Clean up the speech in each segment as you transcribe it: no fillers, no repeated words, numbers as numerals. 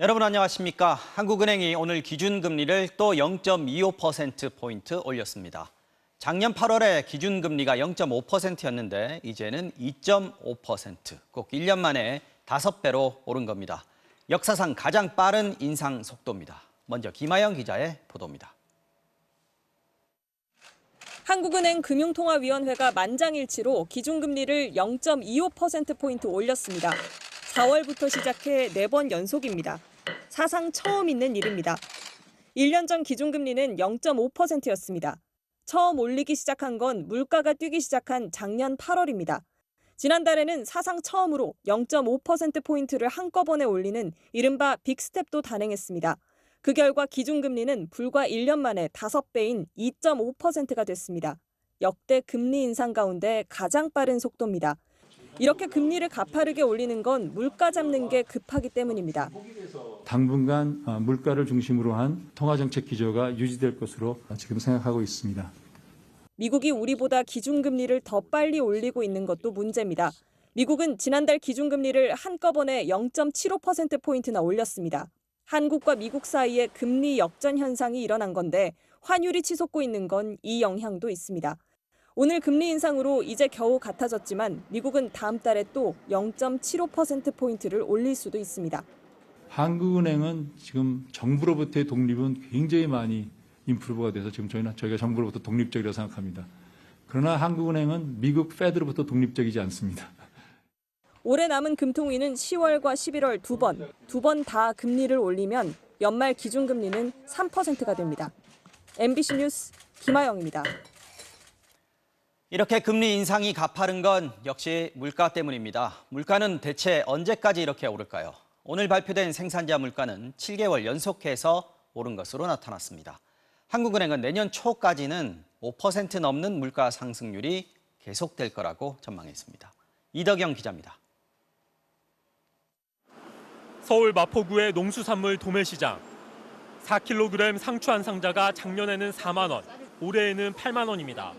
여러분 안녕하십니까? 한국은행이 오늘 기준금리를 또 0.25%포인트 올렸습니다. 작년 8월에 기준금리가 0.5%였는데 이제는 2.5%, 꼭 1년 만에 5배로 오른 겁니다. 역사상 가장 빠른 인상 속도입니다. 먼저 김하영 기자의 보도입니다. 한국은행 금융통화위원회가 만장일치로 기준금리를 0.25%포인트 올렸습니다. 4월부터 시작해 4번 연속입니다. 사상 처음 있는 일입니다. 1년 전 기준금리는 0.5%였습니다. 처음 올리기 시작한 건 물가가 뛰기 시작한 작년 8월입니다. 지난달에는 사상 처음으로 0.5%포인트를 한꺼번에 올리는 이른바 빅스텝도 단행했습니다. 그 결과 기준금리는 불과 1년 만에 5배인 2.5%가 됐습니다. 역대 금리 인상 가운데 가장 빠른 속도입니다. 이렇게 금리를 가파르게 올리는 건 물가 잡는 게 급하기 때문입니다. 당분간 물가를 중심으로 한 통화정책 기조가 유지될 것으로 지금 생각하고 있습니다. 미국이 우리보다 기준금리를 더 빨리 올리고 있는 것도 문제입니다. 미국은 지난달 기준금리를 한꺼번에 0.75%포인트나 올렸습니다. 한국과 미국 사이에 금리 역전 현상이 일어난 건데 환율이 치솟고 있는 건 이 영향도 있습니다. 오늘 금리 인상으로 이제 겨우 같아졌지만 미국은 다음 달에 또 0.75%포인트를 올릴 수도 있습니다. 한국은행은 지금 정부로부터의 독립은 굉장히 많이 인프루브가 돼서 지금 저희가 정부로부터 독립적이라고 생각합니다. 그러나 한국은행은 미국 페드로부터 독립적이지 않습니다. 올해 남은 금통위는 10월과 11월 두 번 다 금리를 올리면 연말 기준금리는 3%가 됩니다. MBC 뉴스 김하영입니다. 이렇게 금리 인상이 가파른 건 역시 물가 때문입니다. 물가는 대체 언제까지 이렇게 오를까요? 오늘 발표된 생산자 물가는 7개월 연속해서 오른 것으로 나타났습니다. 한국은행은 내년 초까지는 5% 넘는 물가 상승률이 계속될 거라고 전망했습니다. 이덕영 기자입니다. 서울 마포구의 농수산물 도매시장. 4kg 상추 한 상자가 작년에는 4만 원, 올해에는 8만 원입니다.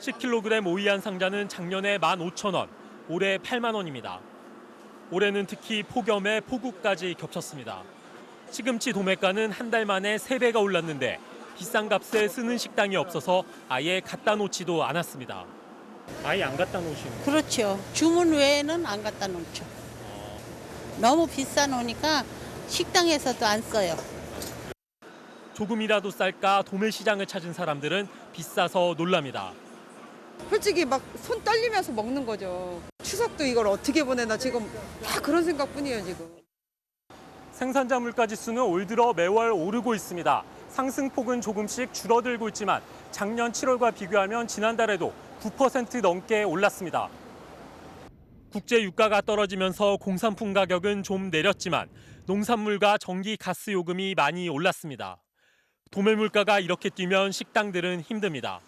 10kg 오이 한 상자는 작년에 15,000원, 올해 8만 원입니다. 올해는 특히 폭염에 폭우까지 겹쳤습니다. 시금치 도매가는 한 달 만에 3배가 올랐는데 비싼 값에 쓰는 식당이 없어서 아예 갖다 놓지도 않았습니다. 아예 안 갖다 놓으시는 거예요? 그렇죠. 주문 외에는 안 갖다 놓죠. 너무 비싸 놓으니까 식당에서도 안 써요. 조금이라도 쌀까 도매시장을 찾은 사람들은 비싸서 놀랍니다. 솔직히 막 손 떨리면서 먹는 거죠. 추석도 이걸 어떻게 보내나 지금 다 그런 생각뿐이에요, 지금. 생산자 물가 지수는 올 들어 매월 오르고 있습니다. 상승폭은 조금씩 줄어들고 있지만 작년 7월과 비교하면 지난달에도 9% 넘게 올랐습니다. 국제 유가가 떨어지면서 공산품 가격은 좀 내렸지만 농산물과 전기, 가스 요금이 많이 올랐습니다. 도매 물가가 이렇게 뛰면 식당들은 힘듭니다.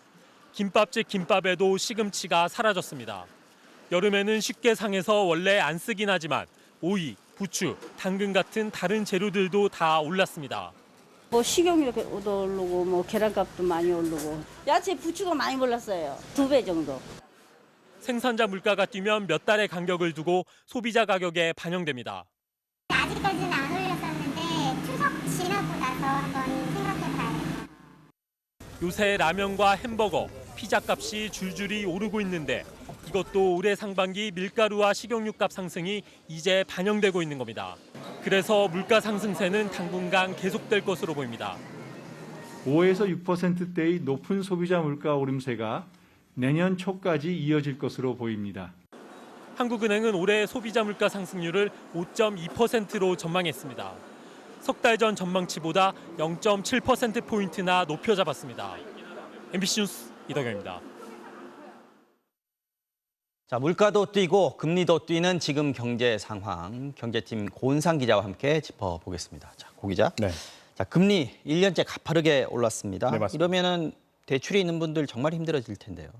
김밥집 김밥에도 시금치가 사라졌습니다. 여름에는 쉽게 상해서 원래 안 쓰긴 하지만 오이, 부추, 당근 같은 다른 재료들도 다 올랐습니다. 식용유도 오르고 계란값도 많이 오르고 야채 부추가 많이 올랐어요. 2배 정도. 생산자 물가가 뛰면 몇 달의 간격을 두고 소비자 가격에 반영됩니다. 아직까지는 안 올렸었는데 추석 지나고 나서 한번 생각해봐야겠어요. 요새 라면과 햄버거, 피자 값이 줄줄이 오르고 있는데 이것도 올해 상반기 밀가루와 식용유값 상승이 이제 반영되고 있는 겁니다. 그래서 물가 상승세는 당분간 계속될 것으로 보입니다. 5에서 6%대의 높은 소비자 물가 오름세가 내년 초까지 이어질 것으로 보입니다. 한국은행은 올해 소비자 물가 상승률을 5.2%로 전망했습니다. 석 달 전 전망치보다 0.7%포인트나 높여 잡았습니다. MBC 뉴스 이덕영입니다. 자, 물가도 뛰고 금리도 뛰는 지금 경제 상황, 경제팀 고은상 기자와 함께 짚어보겠습니다. 자, 고 기자. 네. 자, 금리 1년째 가파르게 올랐습니다. 네, 맞습니다. 이러면은 대출이 있는 분들 정말 힘들어질 텐데요.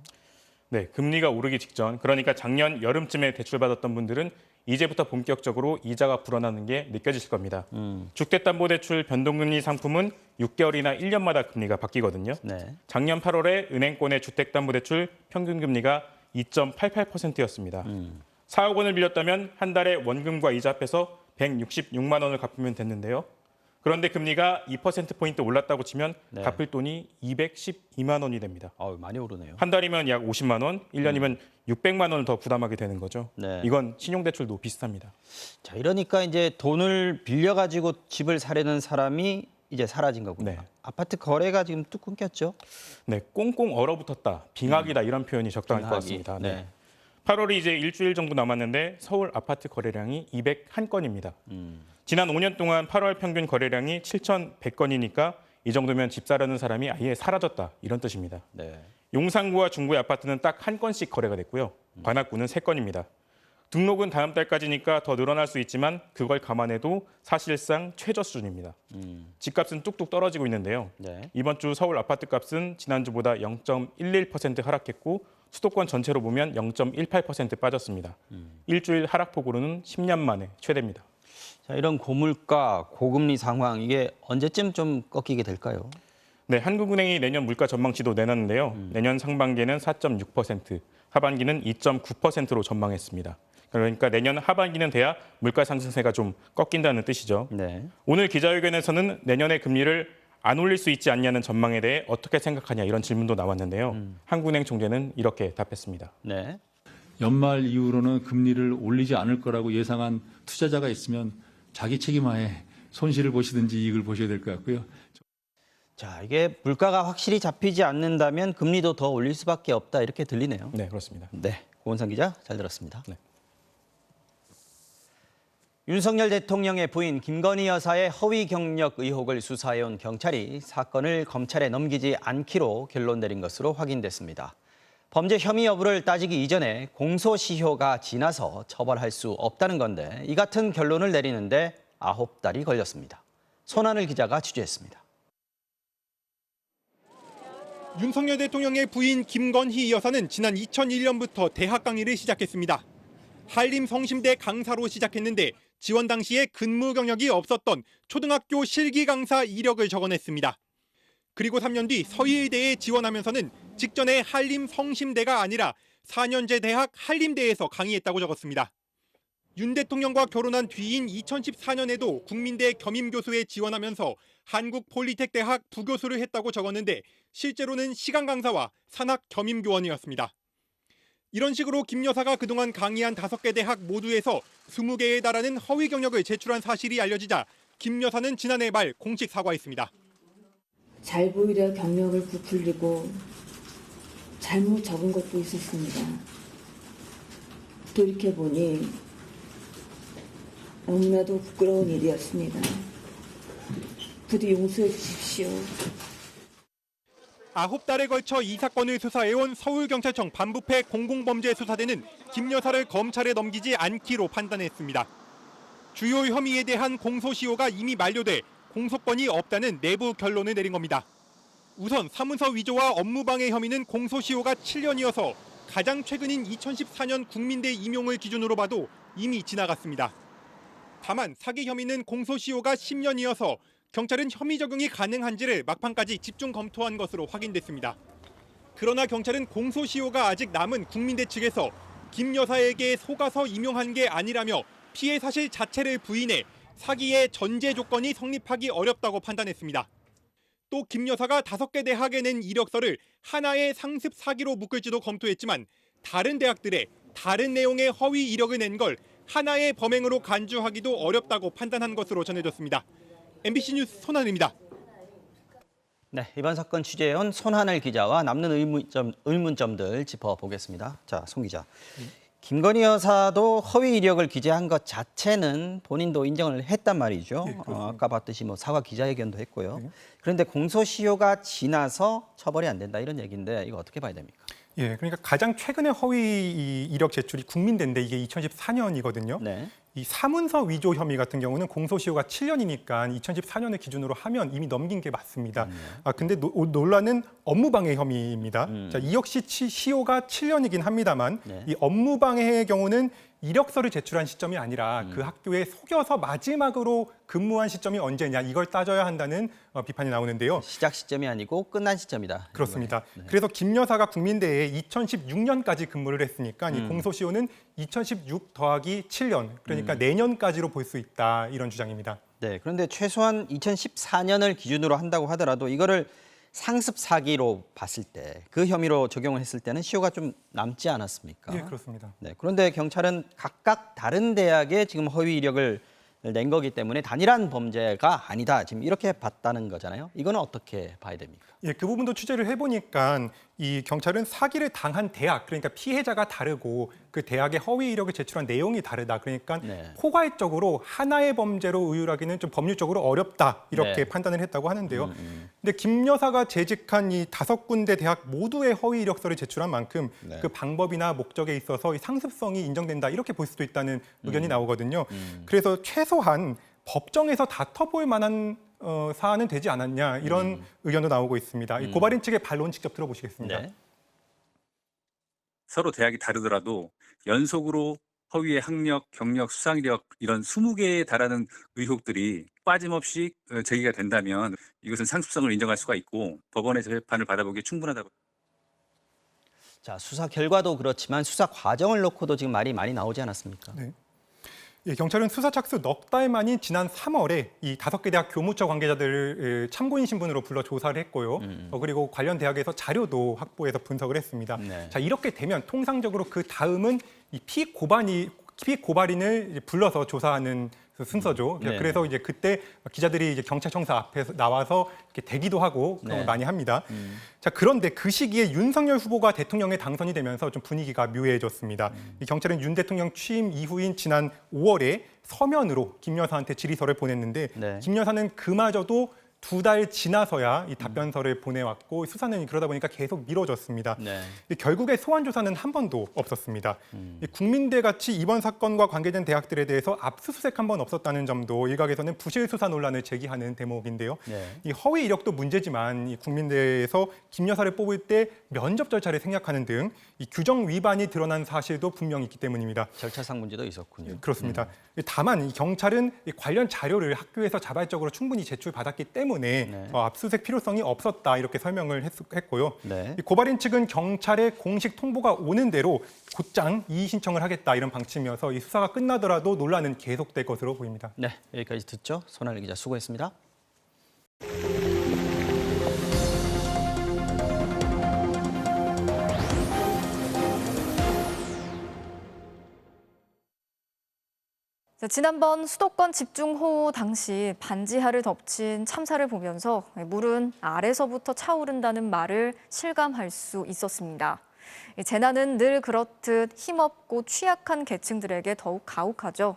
네, 금리가 오르기 직전, 그러니까 작년 여름쯤에 대출받았던 분들은 이제부터 본격적으로 이자가 불어나는 게 느껴지실 겁니다. 주택담보대출 변동금리 상품은 6개월이나 1년마다 금리가 바뀌거든요. 네. 작년 8월에 은행권의 주택담보대출 평균 금리가 2.88%였습니다. 4억 원을 빌렸다면 한 달에 원금과 이자 합해서 166만 원을 갚으면 됐는데요. 그런데 금리가 2%포인트 올랐다고 치면 네. 갚을 돈이 212만 원이 됩니다. 많이 오르네요. 한 달이면 약 50만 원, 1년이면 600만 원을 더 부담하게 되는 거죠. 네. 이건 신용대출도 비슷합니다. 자, 이러니까 이제 돈을 빌려가지고 집을 사려는 사람이 이제 사라진 거군요. 네. 아파트 거래가 지금 뚝 끊겼죠? 네, 꽁꽁 얼어붙었다, 빙하기다 이런 표현이 적당할 것 같습니다. 네. 8월이 이제 일주일 정도 남았는데 서울 아파트 거래량이 201건입니다. 지난 5년 동안 8월 평균 거래량이 7,100건이니까 이 정도면 집 사려는 사람이 아예 사라졌다 이런 뜻입니다. 네. 용산구와 중구의 아파트는 딱 한 건씩 거래가 됐고요. 관악구는 3건입니다. 등록은 다음 달까지니까 더 늘어날 수 있지만 그걸 감안해도 사실상 최저 수준입니다. 집값은 뚝뚝 떨어지고 있는데요. 네. 이번 주 서울 아파트값은 지난주보다 0.11% 하락했고 수도권 전체로 보면 0.18% 빠졌습니다. 일주일 하락폭으로는 10년 만에 최대입니다. 자, 이런 고물가, 고금리 상황 이게 언제쯤 좀 꺾이게 될까요? 네, 한국은행이 내년 물가 전망치도 내놨는데요. 내년 상반기에는 4.6%, 하반기는 2.9%로 전망했습니다. 그러니까 내년 하반기는 돼야 물가 상승세가 좀 꺾인다는 뜻이죠. 네. 오늘 기자회견에서는 내년에 금리를 안 올릴 수 있지 않냐는 전망에 대해 어떻게 생각하냐 이런 질문도 나왔는데요. 한국은행 총재는 이렇게 답했습니다. 네. 연말 이후로는 금리를 올리지 않을 거라고 예상한 투자자가 있으면 자기 책임하에 손실을 보시든지 이익을 보셔야 될 것 같고요. 자, 이게 물가가 확실히 잡히지 않는다면 금리도 더 올릴 수밖에 없다 이렇게 들리네요. 네, 그렇습니다. 네, 고은상 기자 잘 들었습니다. 네. 윤석열 대통령의 부인 김건희 여사의 허위 경력 의혹을 수사해온 경찰이 사건을 검찰에 넘기지 않기로 결론 내린 것으로 확인됐습니다. 범죄 혐의 여부를 따지기 이전에 공소시효가 지나서 처벌할 수 없다는 건데 이 같은 결론을 내리는데 9달이 걸렸습니다. 손하늘 기자가 취재했습니다. 윤석열 대통령의 부인 김건희 여사는 지난 2001년부터 대학 강의를 시작했습니다. 한림 성심대 강사로 시작했는데 지원 당시에 근무 경력이 없었던 초등학교 실기 강사 이력을 적어냈습니다. 그리고 3년 뒤 서희대에 지원하면서는 직전에 한림 성심대가 아니라 4년제 대학 한림대에서 강의했다고 적었습니다. 윤 대통령과 결혼한 뒤인 2014년에도 국민대 겸임교수에 지원하면서 한국폴리텍대학 부교수를 했다고 적었는데 실제로는 시간 강사와 산학 겸임교원이었습니다. 이런 식으로 김 여사가 그동안 강의한 5개 대학 모두에서 20개에 달하는 허위 경력을 제출한 사실이 알려지자 김 여사는 지난해 말 공식 사과했습니다. 잘 보이려 경력을 부풀리고 잘못 적은 것도 있었습니다. 돌이켜보니 너무나도 부끄러운 일이었습니다. 부디 용서해 주십시오. 9달에 걸쳐 이 사건을 수사해온 서울경찰청 반부패 공공범죄수사대는 김 여사를 검찰에 넘기지 않기로 판단했습니다. 주요 혐의에 대한 공소시효가 이미 만료돼 공소권이 없다는 내부 결론을 내린 겁니다. 우선 사문서 위조와 업무방해 혐의는 공소시효가 7년이어서 가장 최근인 2014년 국민대 임용을 기준으로 봐도 이미 지나갔습니다. 다만 사기 혐의는 공소시효가 10년이어서 경찰은 혐의 적용이 가능한지를 막판까지 집중 검토한 것으로 확인됐습니다. 그러나 경찰은 공소시효가 아직 남은 국민대 측에서 김 여사에게 속아서 임용한 게 아니라며 피해 사실 자체를 부인해 사기의 전제 조건이 성립하기 어렵다고 판단했습니다. 또 김 여사가 5개 대학에 낸 이력서를 하나의 상습 사기로 묶을지도 검토했지만 다른 대학들의 다른 내용의 허위 이력을 낸 걸 하나의 범행으로 간주하기도 어렵다고 판단한 것으로 전해졌습니다. MBC 뉴스 손하늘입니다. 네, 이번 사건 취재해온 손하늘 기자와 남는 의문점들 짚어보겠습니다. 자, 송 기자. 김건희 여사도 허위 이력을 기재한 것 자체는 본인도 인정을 했단 말이죠. 아까 봤듯이 뭐 사과 기자회견도 했고요. 그런데 공소시효가 지나서 처벌이 안 된다 이런 얘기인데 이거 어떻게 봐야 됩니까? 예, 그러니까 가장 최근에 허위 이력 제출이 국민대인데 이게 2014년이거든요. 네. 이 사문서 위조 혐의 같은 경우는 공소시효가 7년이니까 2014년을 기준으로 하면 이미 넘긴 게 맞습니다. 근데 논란은 업무방해 혐의입니다. 자, 이 역시 시효가 7년이긴 합니다만 이 업무방해의 경우는 이력서를 제출한 시점이 아니라 그 학교에 속여서 마지막으로 근무한 시점이 언제냐 이걸 따져야 한다는 비판이 나오는데요. 시작 시점이 아니고 끝난 시점이다. 그렇습니다. 그래서 김 여사가 국민대에 2016년까지 근무를 했으니까 이 공소시효는 2016 더하기 7년, 그러니까 내년까지로 볼 수 있다, 이런 주장입니다. 네, 그런데 최소한 2014년을 기준으로 한다고 하더라도 이거를 상습 사기로 봤을 때, 그 혐의로 적용을 했을 때는 시효가 좀 남지 않았습니까? 네, 그렇습니다. 네, 그런데 경찰은 각각 다른 대학에 지금 허위 이력을 낸 거기 때문에 단일한 범죄가 아니다, 지금 이렇게 봤다는 거잖아요. 이거는 어떻게 봐야 됩니까? 예, 그 부분도 취재를 해보니까 이 경찰은 사기를 당한 대학, 그러니까 피해자가 다르고 그 대학의 허위 이력을 제출한 내용이 다르다. 그러니까 포괄적으로 하나의 범죄로 의율하기는 좀 법률적으로 어렵다, 이렇게 판단을 했다고 하는데요. 근데 김 여사가 재직한 이 5군데 대학 모두의 허위 이력서를 제출한 만큼 그 방법이나 목적에 있어서 이 상습성이 인정된다, 이렇게 볼 수도 있다는 의견이 나오거든요. 그래서 최소한 법정에서 다퉈볼 만한 사안은 되지 않았냐, 이런 의견도 나오고 있습니다. 이 고발인 측의 반론 직접 들어보시겠습니다. 네. 서로 대학이 다르더라도 연속으로 허위의 학력, 경력, 수상이력 이런 20개에 달하는 의혹들이 빠짐없이 제기가 된다면 이것은 상습성을 인정할 수가 있고 법원의 재판을 받아보기에 충분하다고. 자, 수사 결과도 그렇지만 수사 과정을 놓고도 지금 말이 많이 나오지 않았습니까? 네. 예, 경찰은 수사 착수 넉 달 만인 지난 3월에 이 5개 대학 교무처 관계자들을 참고인 신분으로 불러 조사를 했고요. 그리고 관련 대학에서 자료도 확보해서 분석을 했습니다. 자, 이렇게 되면 통상적으로 그 다음은 이 피고발인을 불러서 조사하는 그 순서죠. 그래서 이제 그때 기자들이 이제 경찰청사 앞에서 나와서 이렇게 대기도 하고 그런 걸 많이 합니다. 자, 그런데 그 시기에 윤석열 후보가 대통령에 당선이 되면서 좀 분위기가 묘해졌습니다. 이 경찰은 윤 대통령 취임 이후인 지난 5월에 서면으로 김 여사한테 질의서를 보냈는데 김 여사는 그마저도 2달 지나서야 이 답변서를 보내왔고 수사는 그러다 보니까 계속 미뤄졌습니다. 결국에 소환 조사는 한 번도 없었습니다. 국민대 같이 이번 사건과 관계된 대학들에 대해서 압수수색 한 번 없었다는 점도 일각에서는 부실 수사 논란을 제기하는 대목인데요. 이 허위 이력도 문제지만 이 국민대에서 김 여사를 뽑을 때 면접 절차를 생략하는 등 이 규정 위반이 드러난 사실도 분명히 있기 때문입니다. 절차상 문제도 있었군요. 그렇습니다. 다만 이 경찰은 이 관련 자료를 학교에서 자발적으로 충분히 제출받았기 때문에 압수수색 필요성이 없었다, 이렇게 설명을 했고요. 이 고발인 측은 경찰의 공식 통보가 오는 대로 곧장 이의 신청을 하겠다, 이런 방침이어서 이 수사가 끝나더라도 논란은 계속될 것으로 보입니다. 네, 여기까지 듣죠. 손할래 기자 수고했습니다. 지난번 수도권 집중호우 당시 반지하를 덮친 참사를 보면서 물은 아래서부터 차오른다는 말을 실감할 수 있었습니다. 재난은 늘 그렇듯 힘없고 취약한 계층들에게 더욱 가혹하죠.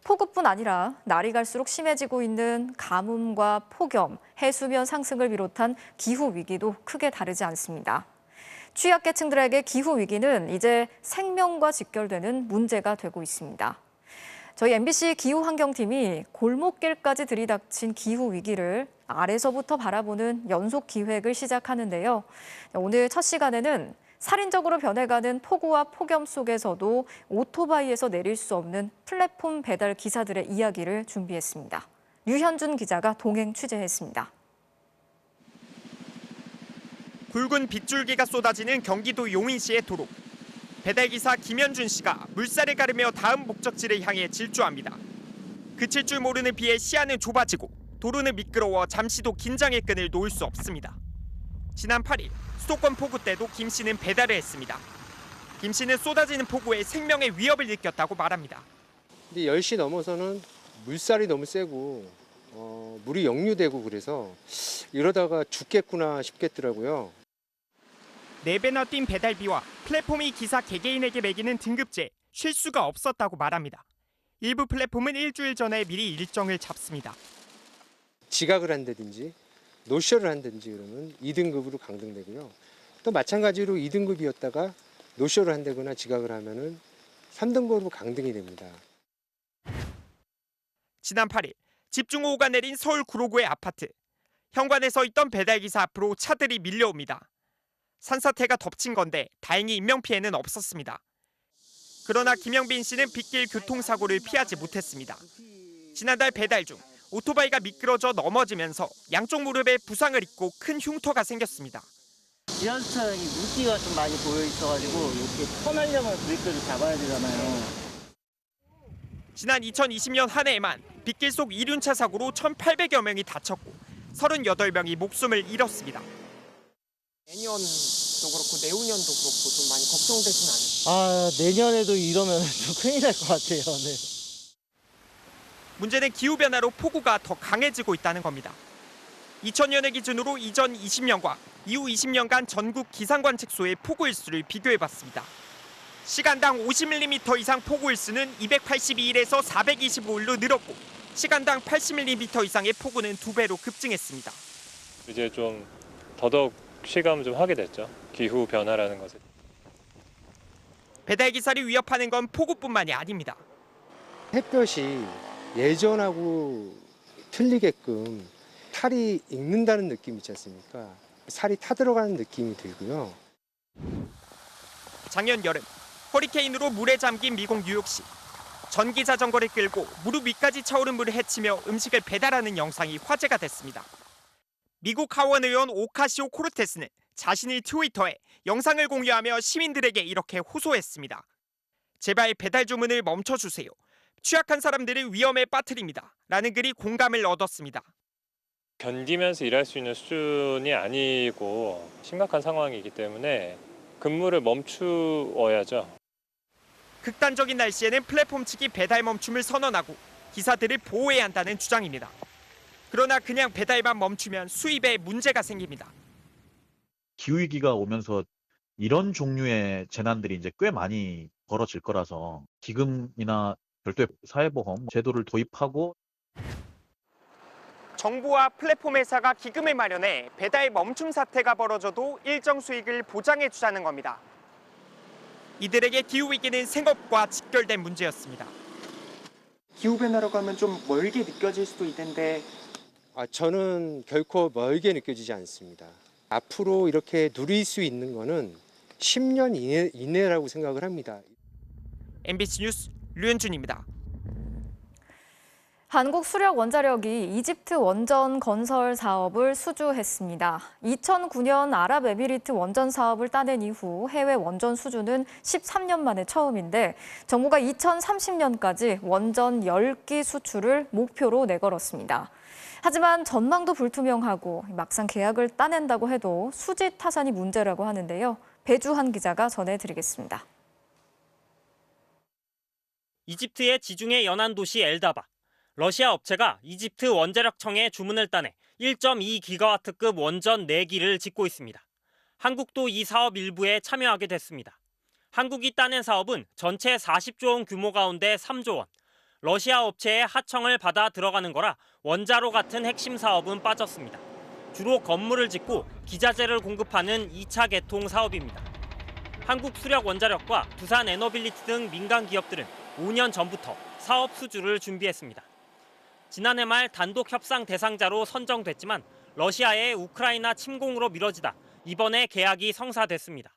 폭우뿐 아니라 날이 갈수록 심해지고 있는 가뭄과 폭염, 해수면 상승을 비롯한 기후 위기도 크게 다르지 않습니다. 취약계층들에게 기후 위기는 이제 생명과 직결되는 문제가 되고 있습니다. 저희 MBC 기후환경팀이 골목길까지 들이닥친 기후 위기를 아래서부터 바라보는 연속 기획을 시작하는데요. 오늘 첫 시간에는 살인적으로 변해가는 폭우와 폭염 속에서도 오토바이에서 내릴 수 없는 플랫폼 배달 기사들의 이야기를 준비했습니다. 류현준 기자가 동행 취재했습니다. 굵은 빗줄기가 쏟아지는 경기도 용인시의 도로. 배달기사 김현준 씨가 물살을 가르며 다음 목적지를 향해 질주합니다. 그칠 줄 모르는 비에 시야는 좁아지고 도로는 미끄러워 잠시도 긴장의 끈을 놓을 수 없습니다. 지난 8일 수도권 폭우 때도 김 씨는 배달을 했습니다. 김 씨는 쏟아지는 폭우에 생명의 위협을 느꼈다고 말합니다. 근데 10시 넘어서는 물살이 너무 세고 물이 역류되고 그래서 이러다가 죽겠구나 싶겠더라고요. 4배나 뛴 배달비와 플랫폼이 기사 개개인에게 매기는 등급제, 쉴 수가 없었다고 말합니다. 일부 플랫폼은 일주일 전에 미리 일정을 잡습니다. 지각을 한다든지 노쇼를 한다든지 그러면 2등급으로 강등되고요. 또 마찬가지로 2등급이었다가 노쇼를 한다거나 지각을 하면은 3등급으로 강등이 됩니다. 지난 8일 집중호우가 내린 서울 구로구의 아파트. 현관에 서 있던 배달기사 앞으로 차들이 밀려옵니다. 산사태가 덮친 건데 다행히 인명피해는 없었습니다. 그러나 김영빈 씨는 빗길 교통사고를 피하지 못했습니다. 지난달 배달 중 오토바이가 미끄러져 넘어지면서 양쪽 무릎에 부상을 입고 큰 흉터가 생겼습니다. 지하수차량이 물기가 좀 많이 보여 있어가지고 이렇게 터널려면 브레이크를 잡아야 되잖아요. 지난 2020년 한 해에만 빗길 속 이륜차 사고로 1,800여 명이 다쳤고 38명이 목숨을 잃었습니다. 내년도 그렇고 내후년도 그렇고 좀 많이 걱정되진 않으세요? 아, 내년에도 이러면 좀 큰일 날 것 같아요. 네. 문제는 기후변화로 폭우가 더 강해지고 있다는 겁니다. 2000년을 기준으로 이전 20년과 이후 20년간 전국 기상관측소의 폭우 일수를 비교해봤습니다. 시간당 50mm 이상 폭우 일수는 282일에서 425일로 늘었고 시간당 80mm 이상의 폭우는 2배로 급증했습니다. 이제 좀 더더욱 실감을 좀 하게 됐죠. 기후 변화라는 것에. 배달기사를 위협하는 건 폭우뿐만이 아닙니다. 햇볕이 예전하고 틀리게끔 살이 익는다는 느낌 있지 않습니까? 살이 타들어가는 느낌이 들고요. 작년 여름 허리케인으로 물에 잠긴 미국 뉴욕시. 전기 자전거를 끌고 무릎 위까지 차오른 물을 헤치며 음식을 배달하는 영상이 화제가 됐습니다. 미국 하원 의원 오카시오 코르테스는 자신의 트위터에 영상을 공유하며 시민들에게 이렇게 호소했습니다. 제발 배달 주문을 멈춰주세요. 취약한 사람들을 위험에 빠뜨립니다. 라는 글이 공감을 얻었습니다. 견디면서 일할 수 있는 수준이 아니고 심각한 상황이기 때문에 근무를 멈추어야죠. 극단적인 날씨에는 플랫폼 측이 배달 멈춤을 선언하고 기사들을 보호해야 한다는 주장입니다. 그러나 그냥 배달만 멈추면 수입에 문제가 생깁니다. 기후위기가 오면서 이런 종류의 재난들이 이제 꽤 많이 벌어질 거라서 기금이나 별도의 사회보험 제도를 도입하고 정부와 플랫폼 회사가 기금을 마련해 배달 멈춤 사태가 벌어져도 일정 수익을 보장해 주자는 겁니다. 이들에게 기후위기는 생업과 직결된 문제였습니다. 기후변화라고 하면 좀 멀게 느껴질 수도 있는데 저는 결코 멀게 느껴지지 않습니다. 앞으로 이렇게 누릴 수 있는 거는 10년 이내라고 생각을 합니다. MBC 뉴스 류현준입니다. 한국수력원자력이 이집트 원전 건설 사업을 수주했습니다. 2009년 아랍에미리트 원전 사업을 따낸 이후 해외 원전 수주는 13년 만에 처음인데 정부가 2030년까지 원전 10기 수출을 목표로 내걸었습니다. 하지만 전망도 불투명하고 막상 계약을 따낸다고 해도 수지 타산이 문제라고 하는데요. 배주한 기자가 전해드리겠습니다. 이집트의 지중해 연안 도시 엘다바. 러시아 업체가 이집트 원자력청에 주문을 따내 1.2기가와트급 원전 4기를 짓고 있습니다. 한국도 이 사업 일부에 참여하게 됐습니다. 한국이 따낸 사업은 전체 40조 원 규모 가운데 3조 원. 러시아 업체의 하청을 받아 들어가는 거라 원자로 같은 핵심 사업은 빠졌습니다. 주로 건물을 짓고 기자재를 공급하는 2차 개통 사업입니다. 한국수력원자력과 두산에너빌리티 등 민간 기업들은 5년 전부터 사업 수주를 준비했습니다. 지난해 말 단독 협상 대상자로 선정됐지만 러시아의 우크라이나 침공으로 미뤄지다 이번에 계약이 성사됐습니다.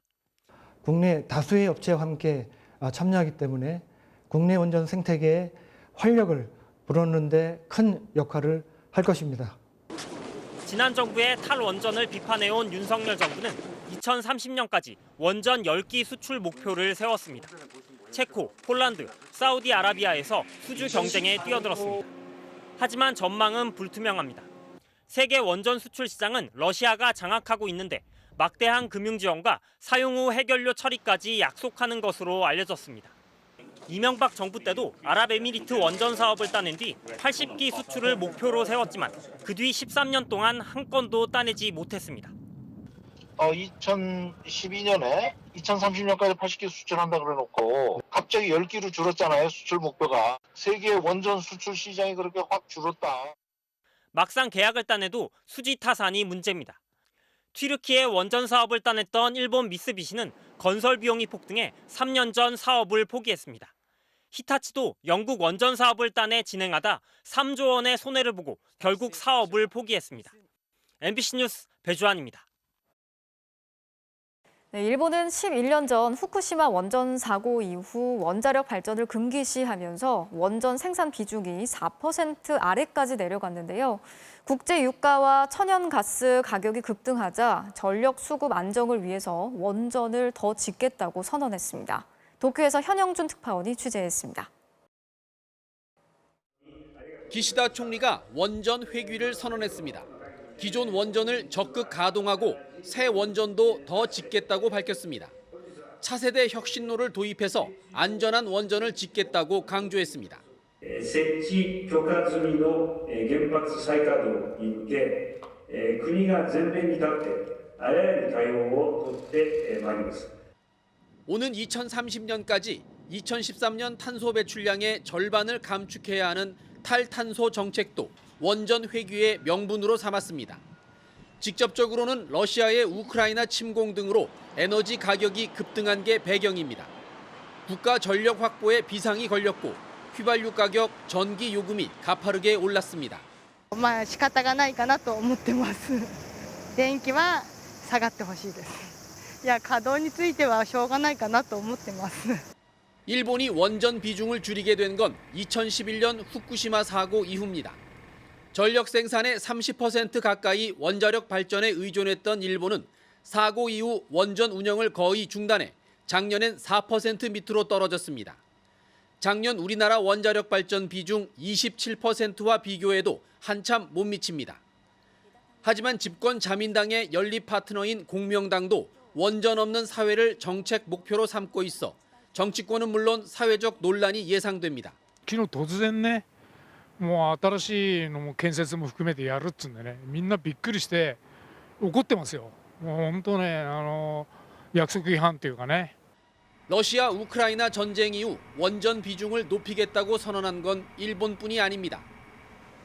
국내 다수의 업체와 함께 참여하기 때문에 국내 원전 생태계에 활력을 불어넣는 데 큰 역할을 할 것입니다. 지난 정부의 탈원전을 비판해온 윤석열 정부는 2030년까지 원전 10기 수출 목표를 세웠습니다. 체코, 폴란드, 사우디아라비아에서 수주 경쟁에 뛰어들었습니다. 하지만 전망은 불투명합니다. 세계 원전 수출 시장은 러시아가 장악하고 있는데 막대한 금융 지원과 사용 후 해결료 처리까지 약속하는 것으로 알려졌습니다. 이명박 정부 때도 아랍에미리트 원전 사업을 따낸 뒤 80기 수출을 목표로 세웠지만 그 뒤 13년 동안 한 건도 따내지 못했습니다. 2012년에 2030년까지 80기 수출한다 그래놓고 갑자기 10기로 줄었잖아요, 수출 목표가. 세계 원전 수출 시장이 그렇게 확 줄었다. 막상 계약을 따내도 수지 타산이 문제입니다. 튀르키예 원전 사업을 따냈던 일본 미쓰비시는 건설 비용이 폭등해 3년 전 사업을 포기했습니다. 히타치도 영국 원전 사업을 따내 진행하다 3조 원의 손해를 보고 결국 사업을 포기했습니다. MBC 뉴스 배주환입니다. 네, 일본은 11년 전 후쿠시마 원전 사고 이후 원자력 발전을 금기시하면서 원전 생산 비중이 4% 아래까지 내려갔는데요. 국제 유가와 천연가스 가격이 급등하자 전력 수급 안정을 위해서 원전을 더 짓겠다고 선언했습니다. 도쿄에서 현영준 특파원이 취재했습니다. 기시다 총리가 원전 회귀를 선언했습니다. 기존 원전을 적극 가동하고 새 원전도 더 짓겠다고 밝혔습니다. 차세대 혁신로를 도입해서 안전한 원전을 짓겠다고 강조했습니다. 設置許可済みの原発再稼働に向け、国が前面に立ってあらゆる対応を取ってまいります。 오는 2030년까지 2013년 탄소 배출량의 절반을 감축해야 하는 탈탄소 정책도 원전 회귀의 명분으로 삼았습니다. 직접적으로는 러시아의 우크라이나 침공 등으로 에너지 가격이 급등한 게 배경입니다. 국가 전력 확보에 비상이 걸렸고 휘발유 가격, 전기 요금이 가파르게 올랐습니다. 仕方がないかなと思ってます。電気は下がってほしいです。いや、稼働についてはしょうがないかなと思ってます。 일본이 원전 비중을 줄이게 된 건 2011년 후쿠시마 사고 이후입니다. 전력 생산의 30% 가까이 원자력 발전에 의존했던 일본은 사고 이후 원전 운영을 거의 중단해 작년엔 4% 밑으로 떨어졌습니다. 작년 우리나라 원자력 발전 비중 27%와 비교해도 한참 못 미칩니다. 하지만 집권 자민당의 연립 파트너인 공명당도 원전 없는 사회를 정책 목표로 삼고 있어 정치권은 물론 사회적 논란이 예상됩니다. 昨日突然ね、もう新しいのも建設も含めてやるっつうんでね、みんなびっくりして怒ってますよ。もう本当ね、約束違反っていうかね。 러시아 우크라이나 전쟁 이후 원전 비중을 높이겠다고 선언한 건 일본뿐이 아닙니다.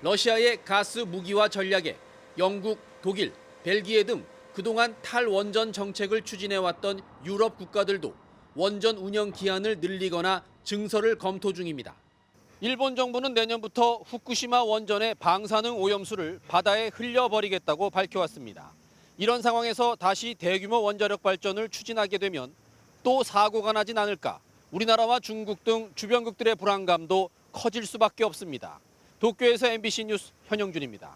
러시아의 가스 무기화 전략에 영국, 독일, 벨기에 등 그동안 탈원전 정책을 추진해왔던 유럽 국가들도 원전 운영 기한을 늘리거나 증설을 검토 중입니다. 일본 정부는 내년부터 후쿠시마 원전의 방사능 오염수를 바다에 흘려버리겠다고 밝혀왔습니다. 이런 상황에서 다시 대규모 원자력 발전을 추진하게 되면 또 사고가 나진 않을까, 우리나라와 중국 등 주변국들의 불안감도 커질 수밖에 없습니다. 도쿄에서 MBC 뉴스 현영준입니다.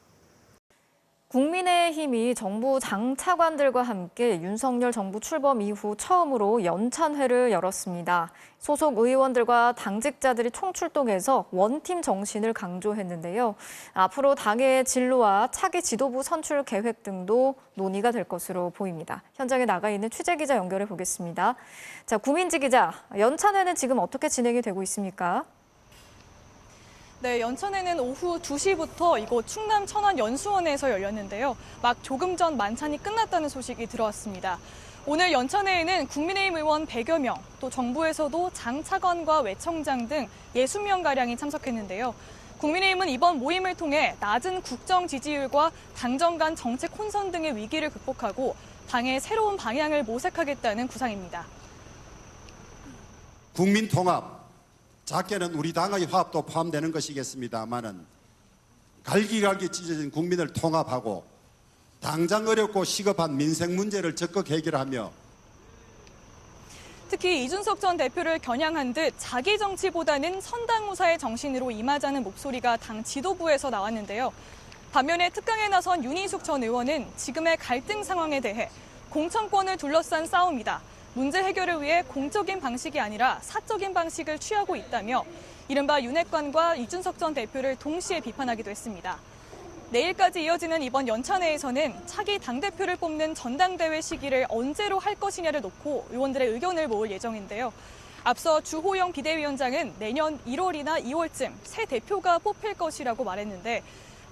국민의힘이 정부 장차관들과 함께 윤석열 정부 출범 이후 처음으로 연찬회를 열었습니다. 소속 의원들과 당직자들이 총출동해서 원팀 정신을 강조했는데요. 앞으로 당의 진로와 차기 지도부 선출 계획 등도 논의가 될 것으로 보입니다. 현장에 나가 있는 취재기자 연결해 보겠습니다. 자, 구민지 기자, 연찬회는 지금 어떻게 진행이 되고 있습니까? 네, 연찬회는 오후 2시부터 이곳 충남 천안 연수원에서 열렸는데요. 막 조금 전 만찬이 끝났다는 소식이 들어왔습니다. 오늘 연찬회에는 국민의힘 의원 100여 명, 또 정부에서도 장 차관과 외청장 등 60명가량이 참석했는데요. 국민의힘은 이번 모임을 통해 낮은 국정 지지율과 당정 간 정책 혼선 등의 위기를 극복하고 당의 새로운 방향을 모색하겠다는 구상입니다. 국민 통합. 작게는 우리 당의 화합도 포함되는 것이겠습니다만은 갈기갈기 찢어진 국민을 통합하고 당장 어렵고 시급한 민생 문제를 적극 해결하며 특히 이준석 전 대표를 겨냥한 듯 자기 정치보다는 선당우사의 정신으로 임하자는 목소리가 당 지도부에서 나왔는데요. 반면에 특강에 나선 윤희숙 전 의원은 지금의 갈등 상황에 대해 공천권을 둘러싼 싸움이다. 문제 해결을 위해 공적인 방식이 아니라 사적인 방식을 취하고 있다며 이른바 윤핵관과 이준석 전 대표를 동시에 비판하기도 했습니다. 내일까지 이어지는 이번 연찬회에서는 차기 당대표를 뽑는 전당대회 시기를 언제로 할 것이냐를 놓고 의원들의 의견을 모을 예정인데요. 앞서 주호영 비대위원장은 내년 1월이나 2월쯤 새 대표가 뽑힐 것이라고 말했는데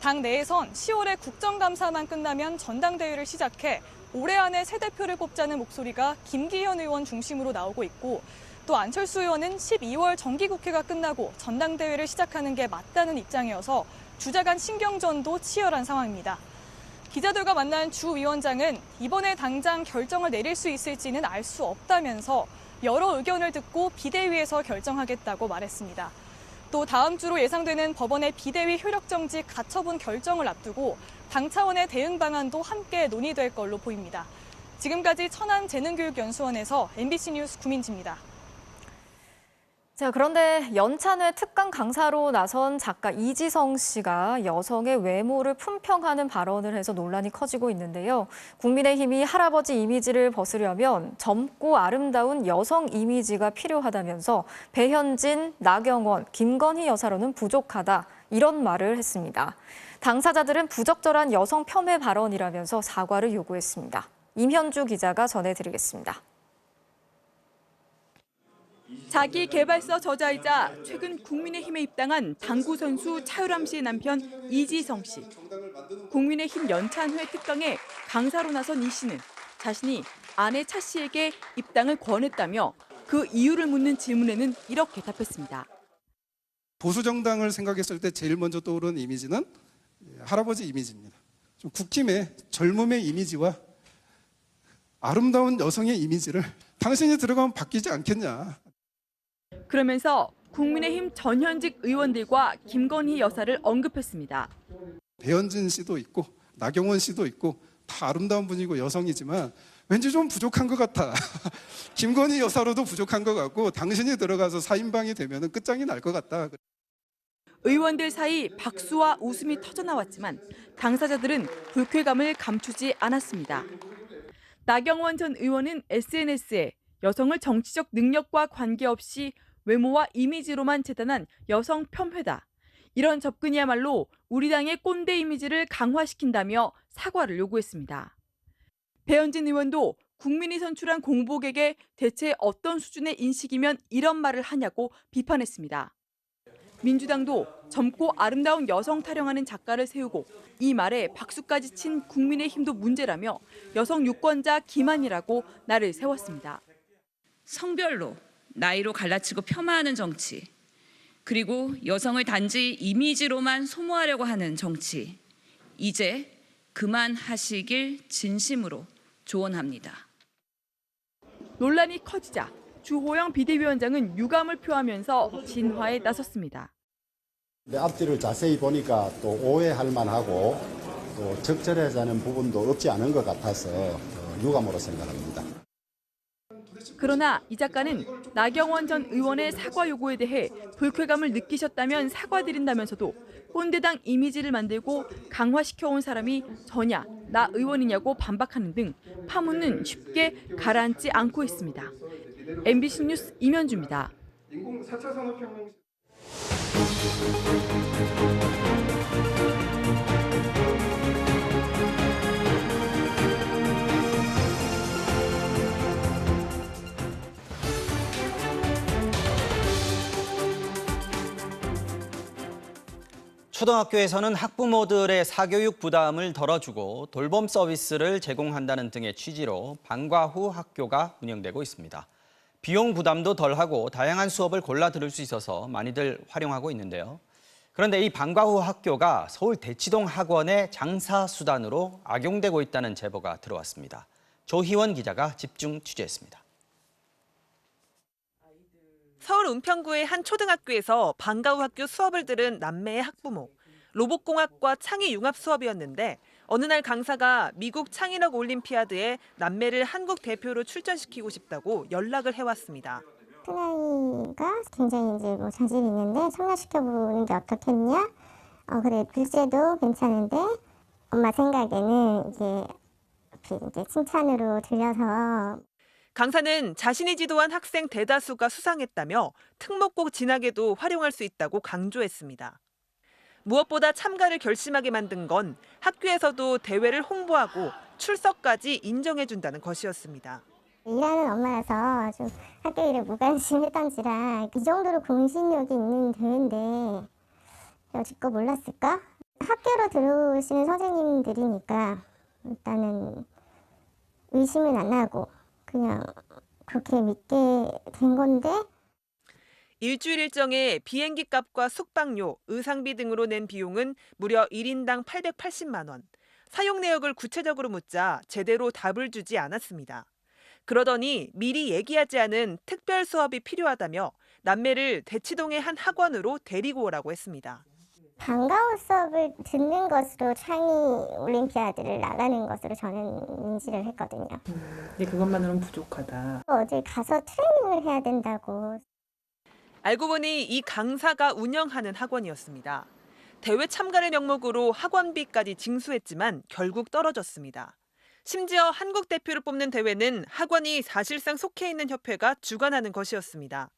당 내에선 10월에 국정감사만 끝나면 전당대회를 시작해 올해 안에 새 대표를 뽑자는 목소리가 김기현 의원 중심으로 나오고 있고 또 안철수 의원은 12월 정기국회가 끝나고 전당대회를 시작하는 게 맞다는 입장이어서 주자 간 신경전도 치열한 상황입니다. 기자들과 만난 주 위원장은 이번에 당장 결정을 내릴 수 있을지는 알 수 없다면서 여러 의견을 듣고 비대위에서 결정하겠다고 말했습니다. 또 다음 주로 예상되는 법원의 비대위 효력정지 가처분 결정을 앞두고 당 차원의 대응 방안도 함께 논의될 걸로 보입니다. 지금까지 천안재능교육연수원에서 MBC 뉴스 구민지입니다. 자, 그런데 연찬회 특강 강사로 나선 작가 이지성 씨가 여성의 외모를 품평하는 발언을 해서 논란이 커지고 있는데요. 국민의힘이 할아버지 이미지를 벗으려면 젊고 아름다운 여성 이미지가 필요하다면서 배현진, 나경원, 김건희 여사로는 부족하다 이런 말을 했습니다. 당사자들은 부적절한 여성 폄훼 발언이라면서 사과를 요구했습니다. 임현주 기자가 전해드리겠습니다. 자기개발서 저자이자 최근 국민의힘에 입당한 당구 선수 차유람 씨의 남편 이지성 씨. 국민의힘 연찬회 특강에 강사로 나선 이 씨는 자신이 아내 차 씨에게 입당을 권했다며 그 이유를 묻는 질문에는 이렇게 답했습니다. 보수 정당을 생각했을 때 제일 먼저 떠오르는 이미지는 할아버지 이미지입니다. 좀 국힘의 젊음의 이미지와 아름다운 여성의 이미지를 당신이 들어가면 바뀌지 않겠냐. 그러면서 국민의힘 전현직 의원들과 김건희 여사를 언급했습니다. 배현진 씨도 있고 나경원 씨도 있고 다 아름다운 분이고 여성이지만 왠지 좀 부족한 것 같아. 김건희 여사로도 부족한 것 같고 당신이 들어가서 4인방이 되면 끝장이 날 것 같다. 의원들 사이 박수와 웃음이 터져나왔지만 당사자들은 불쾌감을 감추지 않았습니다. 나경원 전 의원은 SNS에 여성을 정치적 능력과 관계없이 외모와 이미지로만 재단한 여성 폄훼다. 이런 접근이야말로 우리 당의 꼰대 이미지를 강화시킨다며 사과를 요구했습니다. 배현진 의원도 국민이 선출한 공복에게 대체 어떤 수준의 인식이면 이런 말을 하냐고 비판했습니다. 민주당도 젊고 아름다운 여성 타령하는 작가를 세우고 이 말에 박수까지 친 국민의힘도 문제라며 여성 유권자 기만이라고 날을 세웠습니다. 성별로, 나이로 갈라치고 폄하하는 정치, 그리고 여성을 단지 이미지로만 소모하려고 하는 정치, 이제 그만하시길 진심으로 조언합니다. 논란이 커지자 주호영 비대위원장은 유감을 표하면서 진화에 나섰습니다. 내 앞뒤를 자세히 보니까 또 오해할 만하고 또 적절하지 않은 부분도 없지 않은 것 같아서 유감으로 생각합니다. 그러나 이 작가는 나경원 전 의원의 사과 요구에 대해 불쾌감을 느끼셨다면 사과드린다면서도 꼰대당 이미지를 만들고 강화시켜온 사람이 저냐, 나 의원이냐고 반박하는 등 파문은 쉽게 가라앉지 않고 있습니다. MBC 뉴스 임현주입니다. 초등학교에서는 학부모들의 사교육 부담을 덜어주고 돌봄 서비스를 제공한다는 등의 취지로 방과 후 학교가 운영되고 있습니다. 비용 부담도 덜하고 다양한 수업을 골라 들을 수 있어서 많이들 활용하고 있는데요. 그런데 이 방과 후 학교가 서울 대치동 학원의 장사 수단으로 악용되고 있다는 제보가 들어왔습니다. 조희원 기자가 집중 취재했습니다. 서울 은평구의 한 초등학교에서 방과 후 학교 수업을 들은 남매의 학부모. 로봇공학과 창의융합 수업이었는데 어느 날 강사가 미국 창의력 올림피아드에 남매를 한국 대표로 출전시키고 싶다고 연락을 해왔습니다. 큰아이가 굉장히 이제 자질이 있는데 참가시켜보는 게 어떻겠냐? 그래, 글쎄도 괜찮은데 엄마 생각에는 이제 칭찬으로 들려서. 강사는 자신이 지도한 학생 대다수가 수상했다며 특목고 진학에도 활용할 수 있다고 강조했습니다. 무엇보다 참가를 결심하게 만든 건 학교에서도 대회를 홍보하고 출석까지 인정해준다는 것이었습니다. 일하는 엄마라서 좀 학교 일에 무관심했던지라 이 정도로 공신력이 있는 대회인데 여지껏 몰랐을까? 학교로 들어오시는 선생님들이니까 일단은 의심은 안 하고 그냥 그렇게 믿게 된 건데. 일주일 일정에 비행기 값과 숙박료, 의상비 등으로 낸 비용은 무려 1인당 880만 원. 사용 내역을 구체적으로 묻자 제대로 답을 주지 않았습니다. 그러더니 미리 얘기하지 않은 특별 수업이 필요하다며 남매를 대치동의 한 학원으로 데리고 오라고 했습니다. 방과후 수업을 듣는 것으로 창의 올림피아드를 나가는 것으로 저는 인지를 했거든요. 근데 그것만으로는 부족하다. 어딜 가서 트레이닝을 해야 된다고. 알고 보니 이 강사가 운영하는 학원이었습니다. 대회 참가를 명목으로 학원비까지 징수했지만 결국 떨어졌습니다. 심지어 한국 대표를 뽑는 대회는 학원이 사실상 속해 있는 협회가 주관하는 것이었습니다.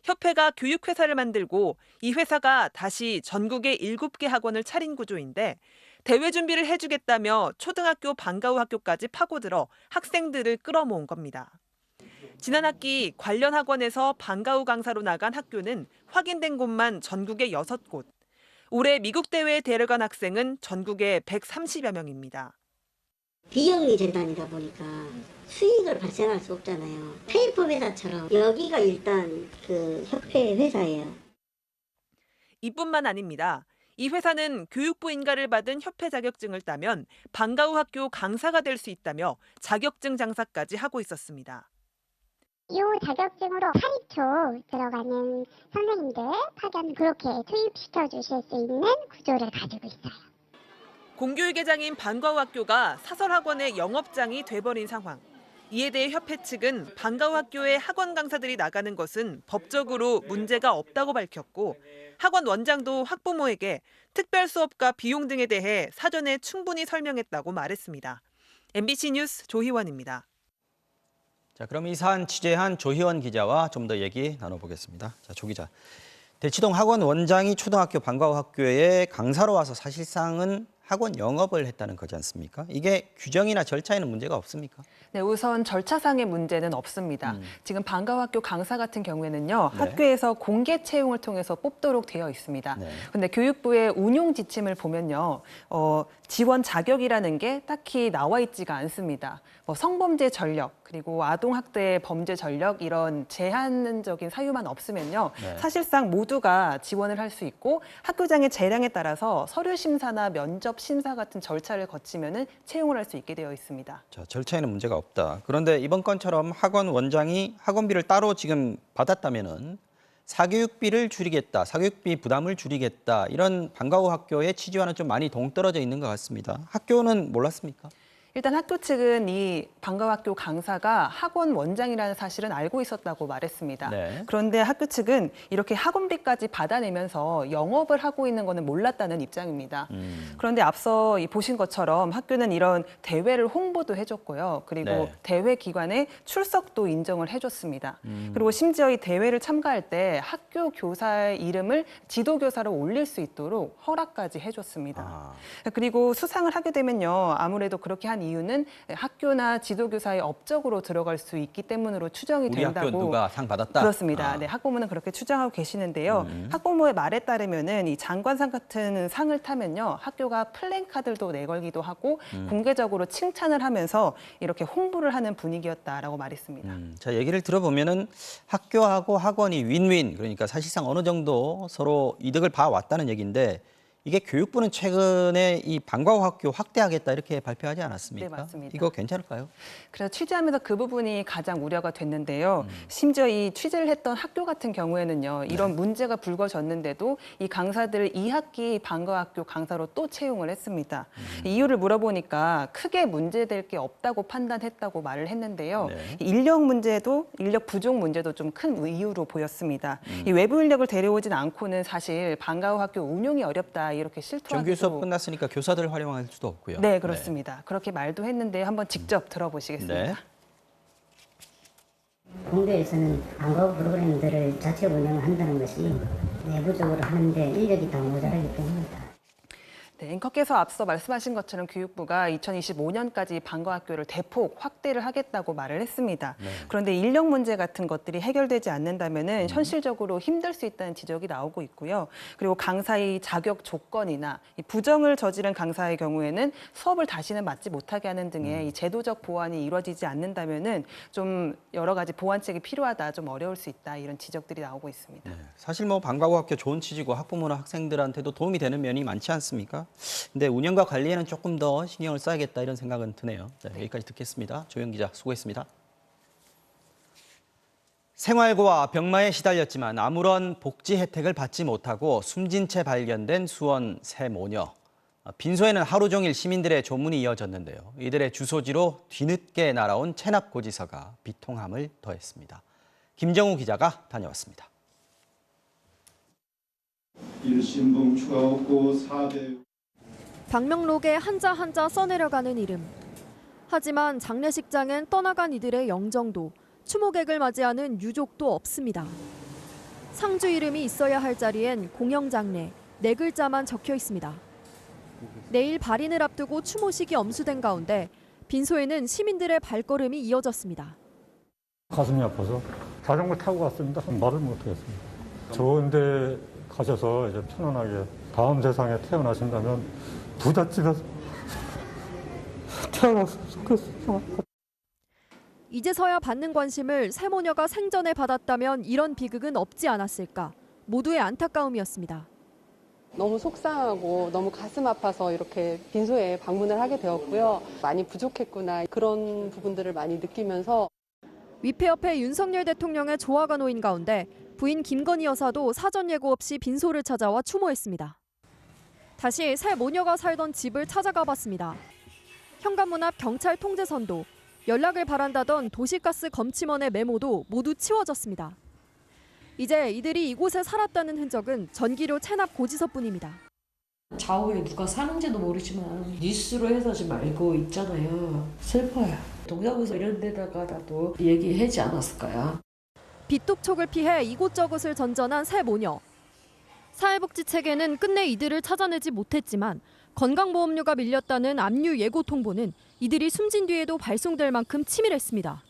협회가 교육회사를 만들고 이 회사가 다시 전국에 7개 학원을 차린 구조인데 대회 준비를 해주겠다며 초등학교 방과후 학교까지 파고들어 학생들을 끌어모은 겁니다. 지난 학기 관련 학원에서 방과후 강사로 나간 학교는 확인된 곳만 전국에 6곳. 올해 미국 대회에 데려간 학생은 전국에 130여 명입니다. 비영리 재단이다 보니까 수익을 발생할 수 없잖아요. 페이퍼 회사처럼 여기가 일단 그 협회 회사예요. 이뿐만 아닙니다. 이 회사는 교육부 인가를 받은 협회 자격증을 따면 방과후 학교 강사가 될 수 있다며 자격증 장사까지 하고 있었습니다. 이 자격증으로 사립초 들어가는 선생님들 파견 그렇게 투입시켜 주실 수 있는 구조를 가지고 있어요. 공교육회장인 방과후 학교가 사설학원의 영업장이 돼버린 상황. 이에 대해 협회 측은 방과후 학교에 학원 강사들이 나가는 것은 법적으로 문제가 없다고 밝혔고 학원 원장도 학부모에게 특별 수업과 비용 등에 대해 사전에 충분히 설명했다고 말했습니다. MBC 뉴스 조희원입니다. 자, 그럼 이 사안 취재한 조희원 기자와 좀 더 얘기 나눠보겠습니다. 자, 조 기자. 대치동 학원 원장이 초등학교 방과후 학교에 강사로 와서 사실상은 학원 영업을 했다는 거지 않습니까? 이게 규정이나 절차에는 문제가 없습니까? 네, 우선 절차상의 문제는 없습니다. 지금 방과후 학교 강사 같은 경우에는요, 네. 학교에서 공개 채용을 통해서 뽑도록 되어 있습니다. 그런데 교육부의 운용 지침을 보면요, 지원 자격이라는 게 딱히 나와 있지가 않습니다. 뭐 성범죄 전력, 그리고 아동학대 범죄 전력 이런 제한적인 사유만 없으면요, 네. 사실상 모두가 지원을 할 수 있고 학교장의 재량에 따라서 서류 심사나 면접 심사 같은 절차를 거치면은 채용을 할 수 있게 되어 있습니다. 자, 절차에는 문제가 없다. 그런데 이번 건처럼 학원 원장이 학원비를 따로 지금 받았다면은 사교육비를 줄이겠다, 사교육비 부담을 줄이겠다 이런 방과후 학교의 취지와는 좀 많이 동떨어져 있는 것 같습니다. 학교는 몰랐습니까? 일단 학교 측은 이 방과후 학교 강사가 학원 원장이라는 사실은 알고 있었다고 말했습니다. 네. 그런데 학교 측은 이렇게 학원비까지 받아내면서 영업을 하고 있는 거는 몰랐다는 입장입니다. 그런데 앞서 보신 것처럼 학교는 이런 대회를 홍보도 해줬고요. 그리고 네. 대회 기관에 출석도 인정을 해줬습니다. 그리고 심지어 이 대회를 참가할 때 학교 교사의 이름을 지도교사로 올릴 수 있도록 허락까지 해줬습니다. 그리고 수상을 하게 되면요, 아무래도 그렇게 한 이유는 학교나 지도교사의 업적으로 들어갈 수 있기 때문으로 추정이 우리 된다고. 학교 누가 상 받았다? 그렇습니다. 네, 학부모는 그렇게 추정하고 계시는데요. 학부모의 말에 따르면은 이 장관상 같은 상을 타면요, 학교가 플랜카드도 내걸기도 하고 공개적으로 칭찬을 하면서 이렇게 홍보를 하는 분위기였다라고 말했습니다. 자, 얘기를 들어보면은 학교하고 학원이 윈윈, 그러니까 사실상 어느 정도 서로 이득을 봐왔다는 얘기인데 이게 교육부는 최근에 이 방과후 학교 확대하겠다 이렇게 발표하지 않았습니까? 네, 맞습니다. 이거 괜찮을까요? 그래서 취재하면서 그 부분이 가장 우려가 됐는데요. 심지어 이 취재를 했던 학교 같은 경우에는요, 이런 문제가 불거졌는데도 이 강사들을 2학기 방과후 학교 강사로 또 채용을 했습니다. 이유를 물어보니까 크게 문제될 게 없다고 판단했다고 말을 했는데요. 네. 인력 문제도, 인력 부족 문제도 좀 큰 이유로 보였습니다. 이 외부 인력을 데려오진 않고는 사실 방과후 학교 운용이 어렵다 이렇게 실토하기도. 정규 수업 끝났으니까 교사들 활용할 수도 없고요. 네, 그렇습니다. 그렇게 말도 했는데 한번 직접 들어보시겠습니다. 네. 공대에서는 방과후 프로그램들을 자체 운영한다는 것이 내부적으로 하는데 인력이 더 모자라기 때문입니다. 네, 앵커께서 앞서 말씀하신 것처럼 교육부가 2025년까지 방과후 학교를 대폭 확대를 하겠다고 말을 했습니다. 네. 그런데 인력 문제 같은 것들이 해결되지 않는다면은 현실적으로 힘들 수 있다는 지적이 나오고 있고요. 그리고 강사의 자격 조건이나 이 부정을 저지른 강사의 경우에는 수업을 다시는 맡지 못하게 하는 등의 이 제도적 보완이 이루어지지 않는다면은 좀 여러 가지 보완책이 필요하다, 좀 어려울 수 있다 이런 지적들이 나오고 있습니다. 네. 사실 뭐 방과후 학교 좋은 취지고 학부모나 학생들한테도 도움이 되는 면이 많지 않습니까? 근데 운영과 관리에는 조금 더 신경을 써야겠다 이런 생각은 드네요. 네, 여기까지 듣겠습니다. 조영 기자 수고했습니다. 생활고와 병마에 시달렸지만 아무런 복지 혜택을 받지 못하고 숨진 채 발견된 수원 세 모녀. 빈소에는 하루 종일 시민들의 조문이 이어졌는데요. 이들의 주소지로 뒤늦게 날아온 체납고지서가 비통함을 더했습니다. 김정우 기자가 다녀왔습니다. 일신봉 추가 없고 4배. 방명록에 한자 한자 써내려가는 이름. 하지만 장례식장엔 떠나간 이들의 영정도, 추모객을 맞이하는 유족도 없습니다. 상주 이름이 있어야 할 자리엔 공영장례, 4글자만 적혀 있습니다. 내일 발인을 앞두고 추모식이 엄수된 가운데 빈소에는 시민들의 발걸음이 이어졌습니다. 가슴이 아파서 자전거 타고 갔습니다. 말을 못하겠습니다. 좋은 데 가셔서 이제 편안하게 다음 세상에 태어나신다면 부잣집에서 태어났으면 좋겠어요. 이제서야 받는 관심을 세 모녀가 생전에 받았다면 이런 비극은 없지 않았을까. 모두의 안타까움이었습니다. 너무 속상하고 너무 가슴 아파서 이렇게 빈소에 방문을 하게 되었고요. 많이 부족했구나 그런 부분들을 많이 느끼면서 위패 옆에 윤석열 대통령의 조화가 놓인 가운데 부인 김건희 여사도 사전 예고 없이 빈소를 찾아와 추모했습니다. 다시 세 모녀가 살던 집을 찾아가 봤습니다. 현관문 앞 경찰 통제선도, 연락을 바란다던 도시가스 검침원의 메모도 모두 치워졌습니다. 이제 이들이 이곳에 살았다는 흔적은 전기료 체납 고지서뿐입니다. 좌우에 누가 사는지도 모르지만 뉴스로 해서 지금 알고 있잖아요. 슬퍼요. 동사무소 이런 데다가라도 얘기하지 않았을까요? 빚독촉을 피해 이곳저곳을 전전한 세 모녀. 사회복지 체계는 끝내 이들을 찾아내지 못했지만 건강보험료가 밀렸다는 압류 예고 통보는 이들이 숨진 뒤에도 발송될 만큼 치밀했습니다.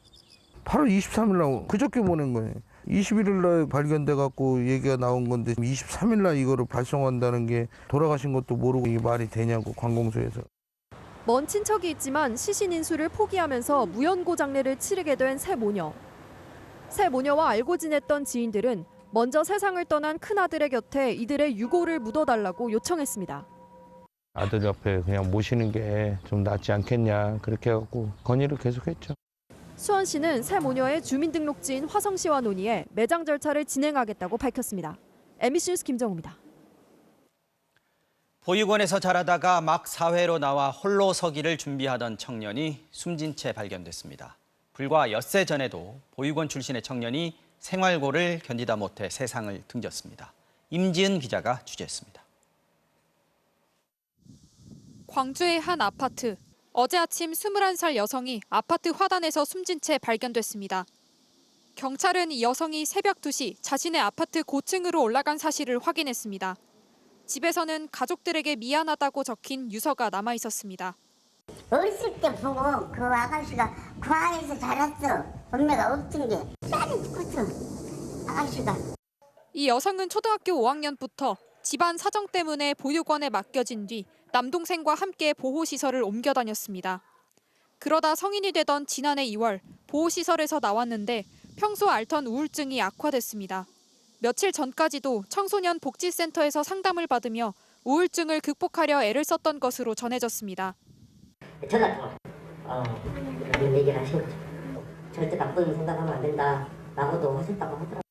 8월 23일 날 그저께 보낸 거예요. 21일 날 발견돼 갖고 얘기가 나온 건데 23일 날 이거를 발송한다는 게 돌아가신 것도 모르고 이게 말이 되냐고 관공서에서. 먼 친척이 있지만 시신 인수를 포기하면서 무연고 장례를 치르게 된 세 모녀. 세 모녀와 알고 지냈던 지인들은 먼저 세상을 떠난 큰아들의 곁에 이들의 유고를 묻어달라고 요청했습니다. 아들 옆에 그냥 모시는 게 좀 낫지 않겠냐 그렇게 해갖고 건의를 계속했죠. 수원시는 세 모녀의 주민등록지인 화성시와 논의해 매장 절차를 진행하겠다고 밝혔습니다. MBC 뉴스 김정우입니다. 보육원에서 자라다가 막 사회로 나와 홀로 서기를 준비하던 청년이 숨진 채 발견됐습니다. 불과 엿새 전에도 보육원 출신의 청년이 생활고를 견디다 못해 세상을 등졌습니다. 임지은 기자가 취재했습니다. 광주의 한 아파트. 어제 아침 21살 여성이 아파트 화단에서 숨진 채 발견됐습니다. 경찰은 이 여성이 새벽 2시 자신의 아파트 고층으로 올라간 사실을 확인했습니다. 집에서는 가족들에게 미안하다고 적힌 유서가 남아 있었습니다. 어렸을 때 보고 그 아가씨가 과에서 자랐어. 엄마가 없던 게 딸이 죽었어. 아가씨가. 이 여성은 초등학교 5학년부터 집안 사정 때문에 보육원에 맡겨진 뒤 남동생과 함께 보호시설을 옮겨 다녔습니다. 그러다 성인이 되던 지난해 2월 보호시설에서 나왔는데 평소 앓던 우울증이 악화됐습니다. 며칠 전까지도 청소년 복지센터에서 상담을 받으며 우울증을 극복하려 애를 썼던 것으로 전해졌습니다. 전화 그런 얘기를 하신 거죠. 절대 나쁜 생각하면 안 된다라고도 하셨다고 하더라고요.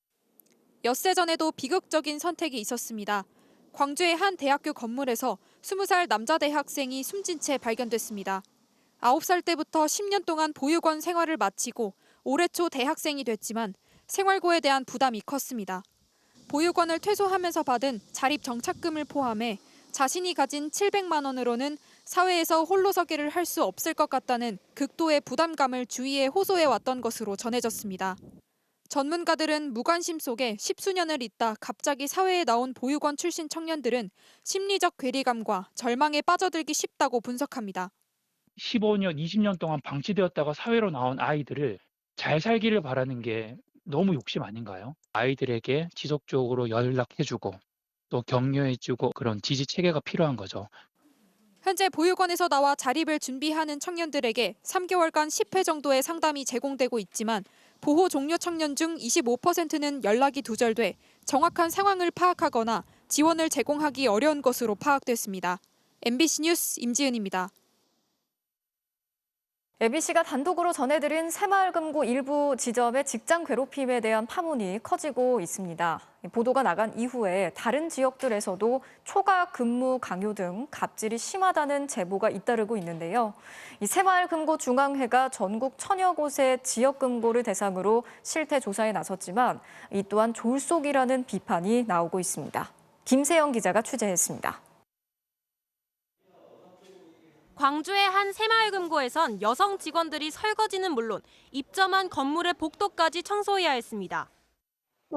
엿새 전에도 비극적인 선택이 있었습니다. 광주의 한 대학교 건물에서 20살 남자 대학생이 숨진 채 발견됐습니다. 9살 때부터 10년 동안 보육원 생활을 마치고 올해 초 대학생이 됐지만 생활고에 대한 부담이 컸습니다. 보육원을 퇴소하면서 받은 자립 정착금을 포함해 자신이 가진 700만 원으로는 사회에서 홀로서기를 할 수 없을 것 같다는 극도의 부담감을 주위에 호소해 왔던 것으로 전해졌습니다. 전문가들은 무관심 속에 10수년을 있다 갑자기 사회에 나온 보육원 출신 청년들은 심리적 괴리감과 절망에 빠져들기 쉽다고 분석합니다. 15년, 20년 동안 방치되었다가 사회로 나온 아이들을 잘 살기를 바라는 게 너무 욕심 아닌가요? 아이들에게 지속적으로 연락해주고 또 격려해주고 그런 지지 체계가 필요한 거죠. 현재 보육원에서 나와 자립을 준비하는 청년들에게 3개월간 10회 정도의 상담이 제공되고 있지만 보호 종료 청년 중 25%는 연락이 두절돼 정확한 상황을 파악하거나 지원을 제공하기 어려운 것으로 파악됐습니다. MBC 뉴스 임지은입니다. MBC가 단독으로 전해드린 새마을금고 일부 지점의 직장 괴롭힘에 대한 파문이 커지고 있습니다. 보도가 나간 이후에 다른 지역들에서도 초과 근무 강요 등 갑질이 심하다는 제보가 잇따르고 있는데요. 이 새마을금고 중앙회가 전국 1000여 곳의 지역금고를 대상으로 실태 조사에 나섰지만 이 또한 졸속이라는 비판이 나오고 있습니다. 김세영 기자가 취재했습니다. 광주의 한 새마을금고에선 여성 직원들이 설거지는 물론 입점한 건물의 복도까지 청소해야 했습니다.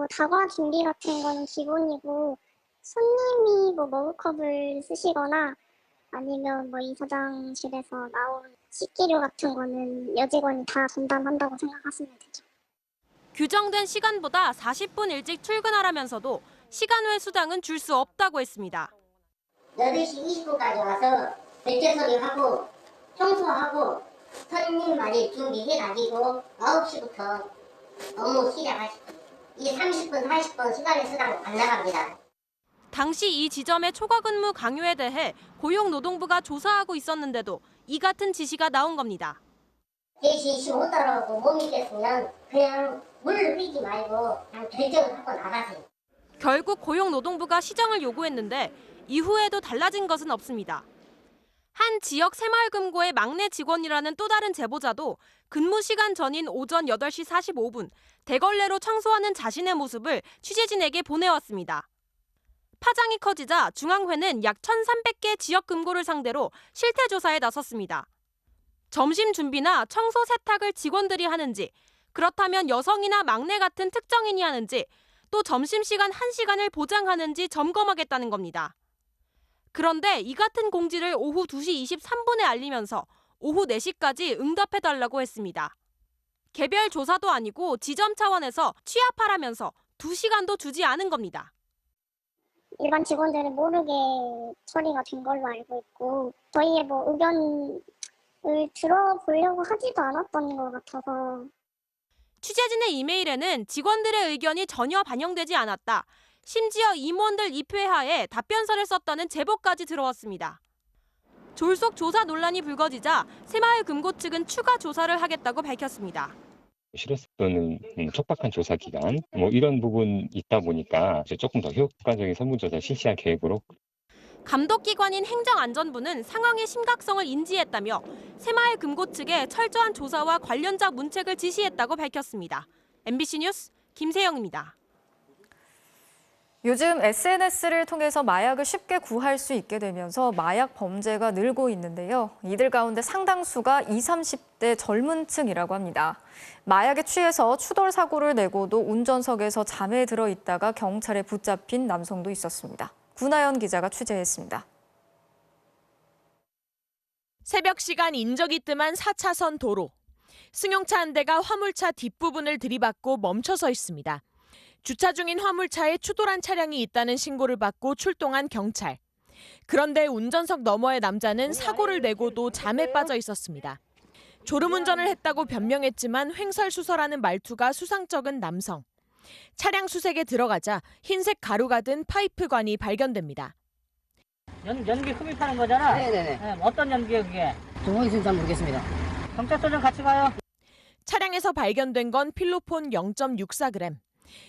다과 준비 같은 건 기본이고 손님이 머그컵을 쓰시거나 아니면 이사장실에서 나온 식기류 같은 거는 여직원이 다 전담한다고 생각하시면 되죠. 규정된 시간보다 40분 일찍 출근하라면서도 시간 외 수당은 줄 수 없다고 했습니다. 8시 20분까지 와서 대청소하고 청소하고 손님 맞이 준비해가지고 9시부터 업무 시작하시고 이 30분, 40분 시간의 수당 안 나갑니다. 당시 이 지점의 초과 근무 강요에 대해 고용노동부가 조사하고 있었는데도 이 같은 지시가 나온 겁니다. 대신 못 따라오고 못 믿겠으면 그냥 물 흘리지 말고 그냥 결정을 하고 나가세요. 결국 고용노동부가 시정을 요구했는데 이후에도 달라진 것은 없습니다. 한 지역 새마을금고의 막내 직원이라는 또 다른 제보자도 근무 시간 전인 오전 8시 45분 대걸레로 청소하는 자신의 모습을 취재진에게 보내왔습니다. 파장이 커지자 중앙회는 약 1,300개 지역 금고를 상대로 실태 조사에 나섰습니다. 점심 준비나 청소 세탁을 직원들이 하는지, 그렇다면 여성이나 막내 같은 특정인이 하는지, 또 점심시간 1시간을 보장하는지 점검하겠다는 겁니다. 그런데 이 같은 공지를 오후 2시 23분에 알리면서 오후 4시까지 응답해달라고 했습니다. 개별 조사도 아니고 지점 차원에서 취합하라면서 2시간도 주지 않은 겁니다. 일반 직원들은 모르게 처리가 된 걸로 알고 있고 저희의 의견을 들어보려고 하지도 않았던 것 같아서. 취재진의 이메일에는 직원들의 의견이 전혀 반영되지 않았다. 심지어 임원들 입회하에 답변서를 썼다는 제보까지 들어왔습니다. 졸속 조사 논란이 불거지자 새마을금고 측은 추가 조사를 하겠다고 밝혔습니다. 실효성은 촉박한 조사 기간 이런 부분 있다 보니까 조금 더 효과적인 설문조사 실시할 계획으로. 감독기관인 행정안전부는 상황의 심각성을 인지했다며 새마을금고 측에 철저한 조사와 관련자 문책을 지시했다고 밝혔습니다. MBC 뉴스 김세영입니다. 요즘 SNS를 통해서 마약을 쉽게 구할 수 있게 되면서 마약 범죄가 늘고 있는데요. 이들 가운데 상당수가 20, 30대 젊은 층이라고 합니다. 마약에 취해서 추돌 사고를 내고도 운전석에서 잠에 들어 있다가 경찰에 붙잡힌 남성도 있었습니다. 구나연 기자가 취재했습니다. 새벽 시간 인적이 뜸한 4차선 도로. 승용차 한 대가 화물차 뒷부분을 들이받고 멈춰서 있습니다. 주차 중인 화물차에 추돌한 차량이 있다는 신고를 받고 출동한 경찰. 그런데 운전석 너머의 남자는 사고를 내고도 잠에 빠져 있었습니다. 졸음운전을 했다고 변명했지만 횡설수설하는 말투가 수상쩍은 남성. 차량 수색에 들어가자 흰색 가루가 든 파이프관이 발견됩니다. 연기 흡입하는 거잖아? 네네네. 네, 어떤 연기예요 그게? 정확히 잘 모르겠습니다. 경찰서 좀 같이 가요. 차량에서 발견된 건 필로폰 0.64g.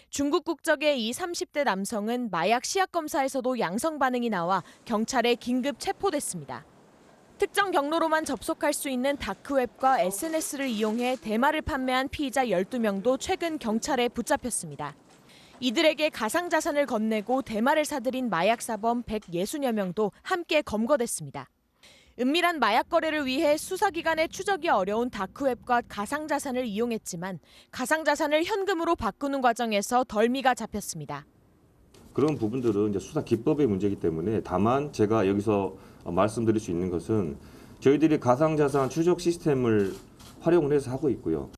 중국 국적의 이 30대 남성은 마약 시약 검사에서도 양성 반응이 나와 경찰에 긴급 체포됐습니다. 특정 경로로만 접속할 수 있는 다크웹과 SNS를 이용해 대마를 판매한 피의자 12명도 최근 경찰에 붙잡혔습니다. 이들에게 가상자산을 건네고 대마를 사들인 마약사범 160여 명도 함께 검거됐습니다. 은밀한 마약 거래를 위해 수사기관의 추적이 어려운 다크웹과 가상자산을 이용했지만 가상자산을 현금으로 바꾸는 과정에서 덜미가 잡혔습니다. 그런 부분들은 이제 수사 기법의 문제이기 때문에 다만 제가 여기서 말씀드릴 수 있는 것은 저희들이 가상자산 추적 시스템을 활용을 해서 하고 있고요.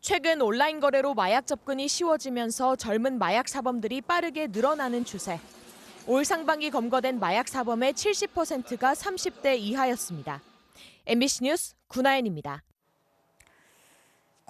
최근 온라인 거래로 마약 접근이 쉬워지면서 젊은 마약 사범들이 빠르게 늘어나는 추세. 올 상반기 검거된 마약 사범의 70%가 30대 이하였습니다. MBC 뉴스 구나연입니다.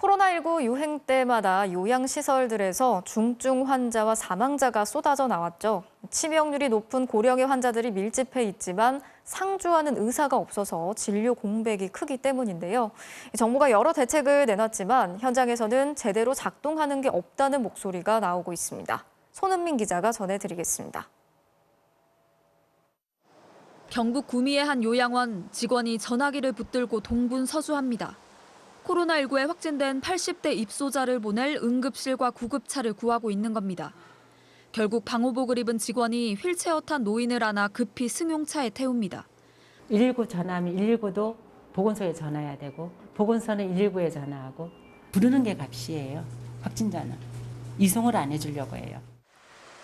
코로나19 유행 때마다 요양시설들에서 중증 환자와 사망자가 쏟아져 나왔죠. 치명률이 높은 고령의 환자들이 밀집해 있지만 상주하는 의사가 없어서 진료 공백이 크기 때문인데요. 정부가 여러 대책을 내놨지만 현장에서는 제대로 작동하는 게 없다는 목소리가 나오고 있습니다. 손은민 기자가 전해드리겠습니다. 경북 구미의 한 요양원 직원이 전화기를 붙들고 동분서주합니다. 코로나19에 확진된 80대 입소자를 보낼 응급실과 구급차를 구하고 있는 겁니다. 결국 방호복을 입은 직원이 휠체어 탄 노인을 안아 급히 승용차에 태웁니다. 119 전화하면 119도 보건소에 전화해야 되고 보건소는 119에 전화하고 부르는 게 값이에요. 확진자는. 이송을 안 해주려고 해요.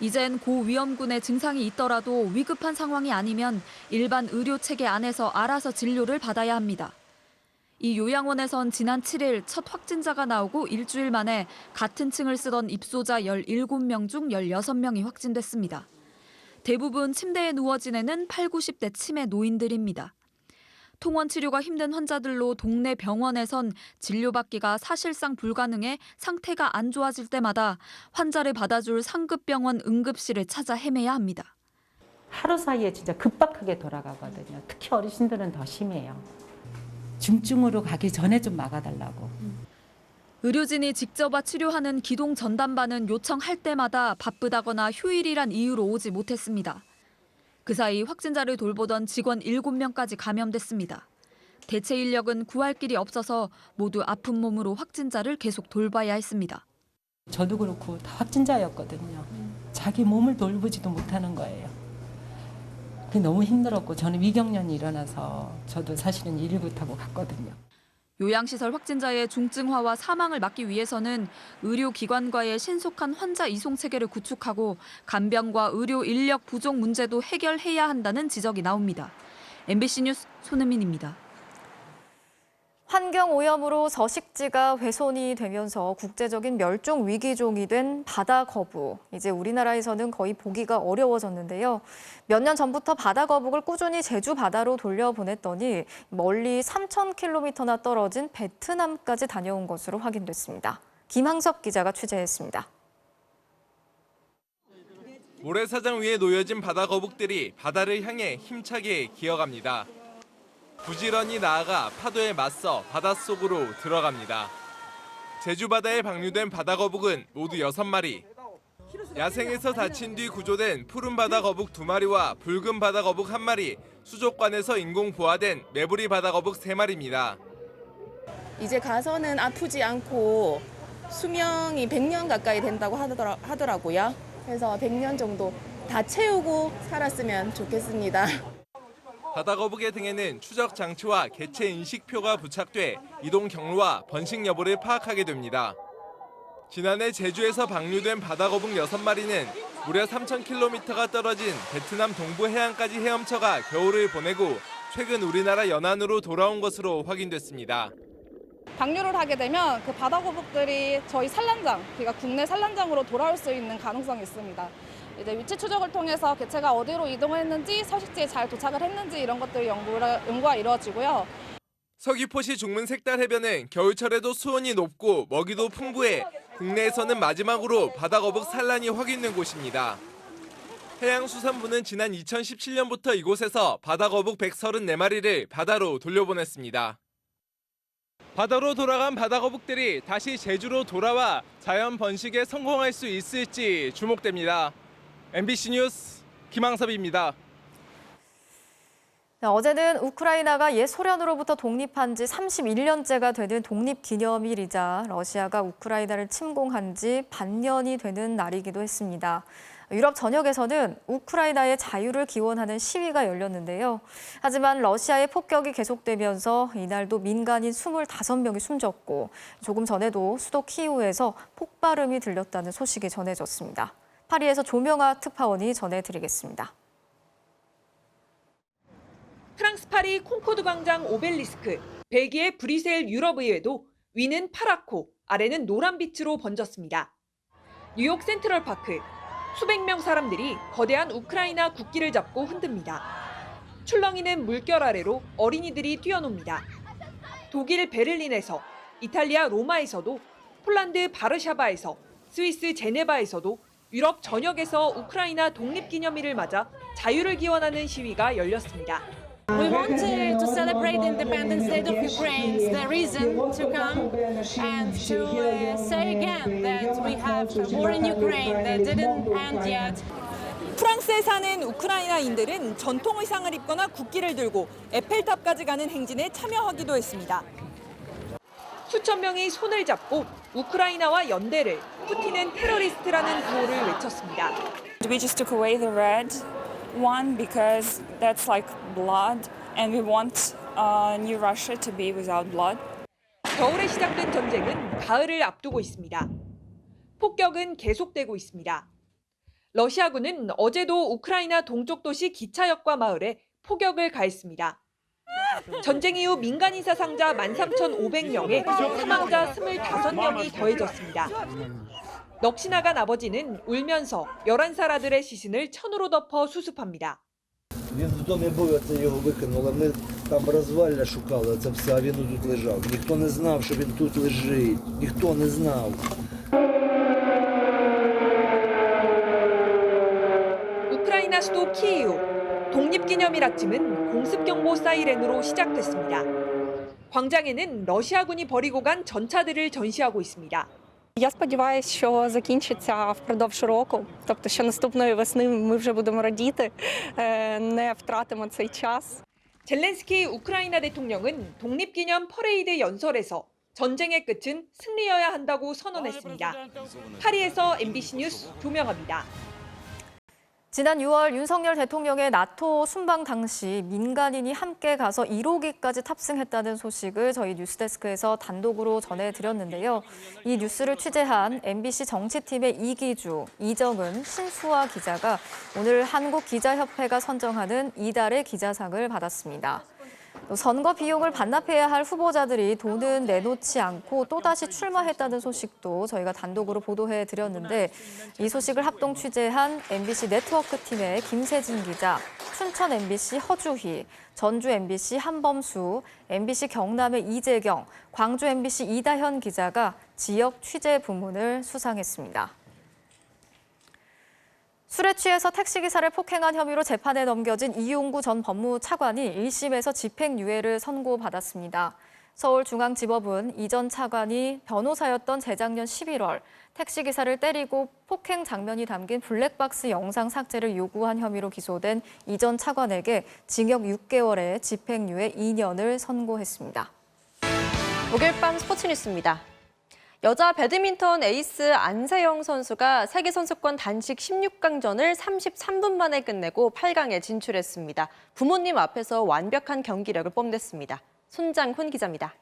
이젠 고위험군의 증상이 있더라도 위급한 상황이 아니면 일반 의료 체계 안에서 알아서 진료를 받아야 합니다. 이 요양원에선 지난 7일 첫 확진자가 나오고 일주일 만에 같은 층을 쓰던 입소자 17명 중 16명이 확진됐습니다. 대부분 침대에 누워 지내는 80, 90대 치매 노인들입니다. 통원 치료가 힘든 환자들로 동네 병원에선 진료받기가 사실상 불가능해 상태가 안 좋아질 때마다 환자를 받아줄 상급병원 응급실을 찾아 헤매야 합니다. 하루 사이에 진짜 급박하게 돌아가거든요. 특히 어르신들은 더 심해요. 중증으로 가기 전에 좀 막아달라고. 의료진이 직접 와 치료하는 기동 전담반은 요청할 때마다 바쁘다거나 휴일이란 이유로 오지 못했습니다. 그 사이 확진자를 돌보던 직원 7명까지 감염됐습니다. 대체 인력은 구할 길이 없어서 모두 아픈 몸으로 확진자를 계속 돌봐야 했습니다. 저도 그렇고 다 확진자였거든요. 자기 몸을 돌보지도 못하는 거예요. 그게 너무 힘들었고 저는 위경련이 일어나서 저도 사실은 119 타고 갔거든요. 요양시설 확진자의 중증화와 사망을 막기 위해서는 의료기관과의 신속한 환자 이송 체계를 구축하고 간병과 의료 인력 부족 문제도 해결해야 한다는 지적이 나옵니다. MBC 뉴스 손은민입니다. 환경오염으로 서식지가 훼손이 되면서 국제적인 멸종 위기종이 된 바다거북. 이제 우리나라에서는 거의 보기가 어려워졌는데요. 몇 년 전부터 바다거북을 꾸준히 제주 바다로 돌려보냈더니 멀리 3,000km나 떨어진 베트남까지 다녀온 것으로 확인됐습니다. 김항석 기자가 취재했습니다. 모래사장 위에 놓여진 바다거북들이 바다를 향해 힘차게 기어갑니다. 부지런히 나아가 파도에 맞서 바닷속으로 들어갑니다. 제주 바다에 방류된 바다거북은 모두 6마리. 야생에서 다친 뒤 구조된 푸른 바다거북 2마리와 붉은 바다거북 1마리, 수족관에서 인공 부화된 메부리 바다거북 3마리입니다. 이제 가서는 아프지 않고 수명이 100년 가까이 된다고 하더라고요. 그래서 100년 정도 다 채우고 살았으면 좋겠습니다. 바다거북의 등에는 추적 장치와 개체 인식표가 부착돼 이동 경로와 번식 여부를 파악하게 됩니다. 지난해 제주에서 방류된 바다거북 6마리는 무려 3,000km가 떨어진 베트남 동부 해안까지 헤엄쳐가 겨울을 보내고 최근 우리나라 연안으로 돌아온 것으로 확인됐습니다. 방류를 하게 되면 그 바다거북들이 저희 산란장, 그러니까 국내 산란장으로 돌아올 수 있는 가능성이 있습니다. 이제 위치 추적을 통해서 개체가 어디로 이동했는지, 서식지에 잘 도착을 했는지 이런 것들 연구가 이루어지고요. 서귀포시 중문색달 해변은 겨울철에도 수온이 높고 먹이도 풍부해 국내에서는 마지막으로 바다거북 산란이 확인된 곳입니다. 해양수산부는 지난 2017년부터 이곳에서 바다거북 134마리를 바다로 돌려보냈습니다. 바다로 돌아간 바다거북들이 다시 제주로 돌아와 자연 번식에 성공할 수 있을지 주목됩니다. MBC 뉴스 김항섭입니다. 어제는 우크라이나가 옛 소련으로부터 독립한 지 31년째가 되는 독립기념일이자 러시아가 우크라이나를 침공한 지 반년이 되는 날이기도 했습니다. 유럽 전역에서는 우크라이나의 자유를 기원하는 시위가 열렸는데요. 하지만 러시아의 폭격이 계속되면서 이날도 민간인 25명이 숨졌고 조금 전에도 수도 키이우에서 폭발음이 들렸다는 소식이 전해졌습니다. 파리에서 조명아 특파원이 전해드리겠습니다. 프랑스 파리 콩코드 광장 오벨리스크, 벨기에 브뤼셀 유럽의회도 위는 파랗고 아래는 노란빛으로 번졌습니다. 뉴욕 센트럴파크, 수백 명 사람들이 거대한 우크라이나 국기를 잡고 흔듭니다. 출렁이는 물결 아래로 어린이들이 뛰어놉니다. 독일 베를린에서 이탈리아 로마에서도, 폴란드 바르샤바에서, 스위스 제네바에서도 유럽 전역에서 우크라이나 독립기념일을 맞아 자유를 기원하는 시위가 열렸습니다. We wanted to celebrate the independence day of Ukraine, the reason to come and to say again that we have a war in Ukraine that didn't end yet. 프랑스에 사는 우크라이나인들은 전통 의상을 입거나 국기를 들고 에펠탑까지 가는 행진에 참여하기도 했습니다. 수천 명이 손을 잡고 우크라이나와 연대를, 푸틴은 테러리스트라는 구호를 외쳤습니다. We just took away the red one because that's like blood and we want New Russia to be without blood. 겨울에 시작된 전쟁은 가을을 앞두고 있습니다. 폭격은 계속되고 있습니다. 러시아군은 어제도 우크라이나 동쪽 도시 기차역과 마을에 포격을 가했습니다. 전쟁 이후 민간인 사상자 13,500명에 사망자 25명이 더해졌습니다. 넋이 나간 아버지는 울면서 11살 아들의 시신을 천으로 덮어 수습합니다. Він в домі був, це його викинули. Ми там розвалля шукали, це все, а він тут лежав. Ніхто не знав, що він тут лежить. Ніхто не знав. 우크라이나 수도 키이우. 독립기념일 아침은 공습경보 사이렌으로 시작됐습니다. 광장에는 러시아군이 버리고 간 전차들을 전시하고 있습니다. Я сподіваюся, що закінчиться впродовж року, тобто що наступної весни ми вже будемо радіти, не втратимо цей час. 젤렌스키 우크라이나 대통령은 독립기념 퍼레이드 연설에서 전쟁의 끝은 승리여야 한다고 선언했습니다. 파리에서 MBC 뉴스 조명합니다. 지난 6월 윤석열 대통령의 나토 순방 당시 민간인이 함께 가서 1호기까지 탑승했다는 소식을 저희 뉴스데스크에서 단독으로 전해드렸는데요. 이 뉴스를 취재한 MBC 정치팀의 이기주, 이정은, 신수아 기자가 오늘 한국기자협회가 선정하는 이달의 기자상을 받았습니다. 선거 비용을 반납해야 할 후보자들이 돈은 내놓지 않고 또다시 출마했다는 소식도 저희가 단독으로 보도해드렸는데 이 소식을 합동 취재한 MBC 네트워크 팀의 김세진 기자, 춘천 MBC 허주희, 전주 MBC 한범수, MBC 경남의 이재경, 광주 MBC 이다현 기자가 지역 취재 부문을 수상했습니다. 술에 취해서 택시기사를 폭행한 혐의로 재판에 넘겨진 이용구 전 법무차관이 1심에서 집행유예를 선고받았습니다. 서울중앙지법은 이 전 차관이 변호사였던 재작년 11월 택시기사를 때리고 폭행 장면이 담긴 블랙박스 영상 삭제를 요구한 혐의로 기소된 이 전 차관에게 징역 6개월에 집행유예 2년을 선고했습니다. 목요일 밤 스포츠 뉴스입니다. 여자 배드민턴 에이스 안세영 선수가 세계선수권 단식 16강전을 33분 만에 끝내고 8강에 진출했습니다. 부모님 앞에서 완벽한 경기력을 뽐냈습니다. 손장훈 기자입니다.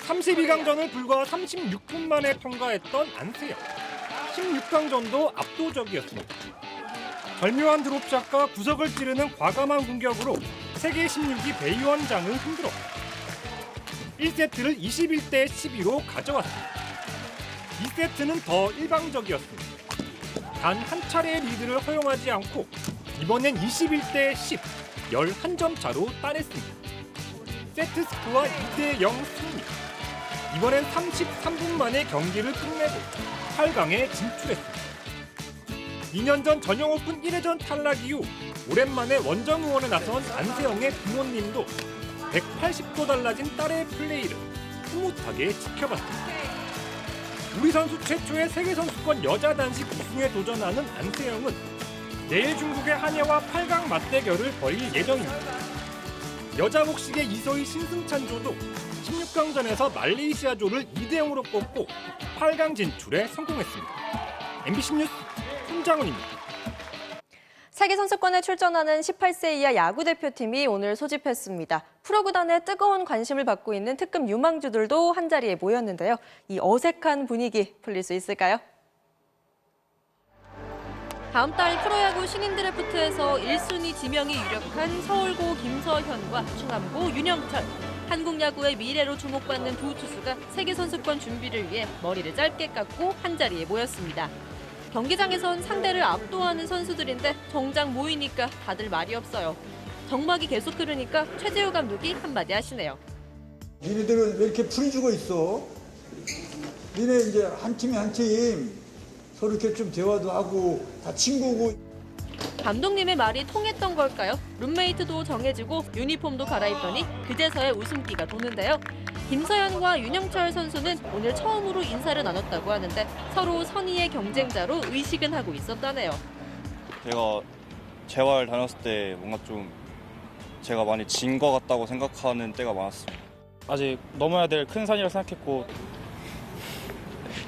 32강전을 불과 36분 만에 통과했던 안세영. 16강전도 압도적이었습니다. 절묘한 드롭샷과 구석을 찌르는 과감한 공격으로 세계 16위 베이원장을 흔들었고 1세트를 21대 12로 가져왔습니다. 2세트는 더 일방적이었습니다. 단 한 차례의 리드를 허용하지 않고 이번엔 21대 10, 11점 차로 따냈습니다. 세트 스코어 2대 0 승리. 이번엔 33분 만에 경기를 끝내고 8강에 진출했습니다. 2년 전 전용 오픈 1회전 탈락 이후 오랜만에 원정 응원에 나선 안세영의 부모님도 180도 달라진 딸의 플레이를 흐뭇하게 지켜봤습니다. 우리 선수 최초의 세계선수권 여자 단식 우승에 도전하는 안세영은 내일 중국의 한예와 8강 맞대결을 벌일 예정입니다. 여자 복식의 이소희 신승찬조도 16강전에서 말레이시아조를 2대 0으로 꺾고 8강 진출에 성공했습니다. MBC 뉴스 손장훈입니다. 세계선수권에 출전하는 18세 이하 야구대표팀이 오늘 소집했습니다. 프로구단의 뜨거운 관심을 받고 있는 특급 유망주들도 한자리에 모였는데요. 이 어색한 분위기 풀릴 수 있을까요? 다음 달 프로야구 신인 드래프트에서 1순위 지명이 유력한 서울고 김서현과 충암고 윤영철. 한국 야구의 미래로 주목받는 두 투수가 세계선수권 준비를 위해 머리를 짧게 깎고 한자리에 모였습니다. 경기장에선 상대를 압도하는 선수들인데 정작 모이니까 다들 말이 없어요. 정막이 계속 흐르니까 최재우 감독이 한마디 하시네요. 니네들은 왜 이렇게 풀이 죽어 있어? 니네 이제 한 팀이 한 팀 서로 이렇게 좀 대화도 하고 다 친구고. 감독님의 말이 통했던 걸까요? 룸메이트도 정해지고 유니폼도 갈아입더니 그제서야 웃음기가 도는데요. 김서현과 윤영철 선수는 오늘 처음으로 인사를 나눴다고 하는데 서로 선의의 경쟁자로 의식은 하고 있었다네요. 제가 재활 다녔을 때 뭔가 좀 제가 많이 진 것 같다고 생각하는 때가 많았습니다. 아직 넘어야 될 큰 산이라고 생각했고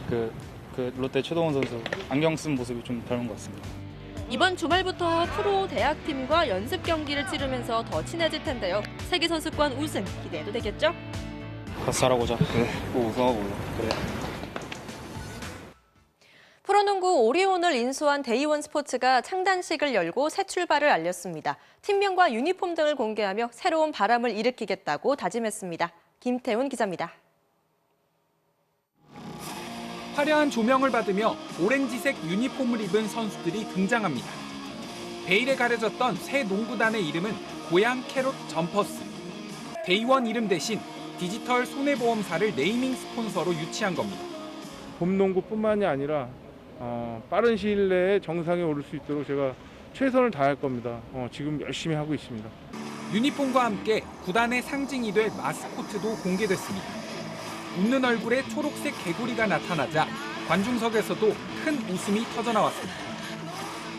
그 롯데 최동원 선수 안경 쓴 모습이 좀 닮은 것 같습니다. 이번 주말부터 프로 대학팀과 연습 경기를 치르면서 더 친해질 텐데요. 세계선수권 우승 기대해도 되겠죠? 같이 잘하고자. 꼭 우승하고 그래. 프로농구 오리온을 인수한 데이원 스포츠가 창단식을 열고 새 출발을 알렸습니다. 팀명과 유니폼 등을 공개하며 새로운 바람을 일으키겠다고 다짐했습니다. 김태훈 기자입니다. 화려한 조명을 받으며 오렌지색 유니폼을 입은 선수들이 등장합니다. 베일에 가려졌던 새 농구단의 이름은 고양 캐롯 점퍼스. 데이원 이름 대신 디지털 손해보험사를 네이밍 스폰서로 유치한 겁니다. 봄농구뿐만이 아니라 빠른 시일 내에 정상에 오를 수 있도록 제가 최선을 다할 겁니다. 지금 열심히 하고 있습니다. 유니폼과 함께 구단의 상징이 될 마스코트도 공개됐습니다. 웃는 얼굴에 초록색 개구리가 나타나자 관중석에서도 큰 웃음이 터져나왔습니다.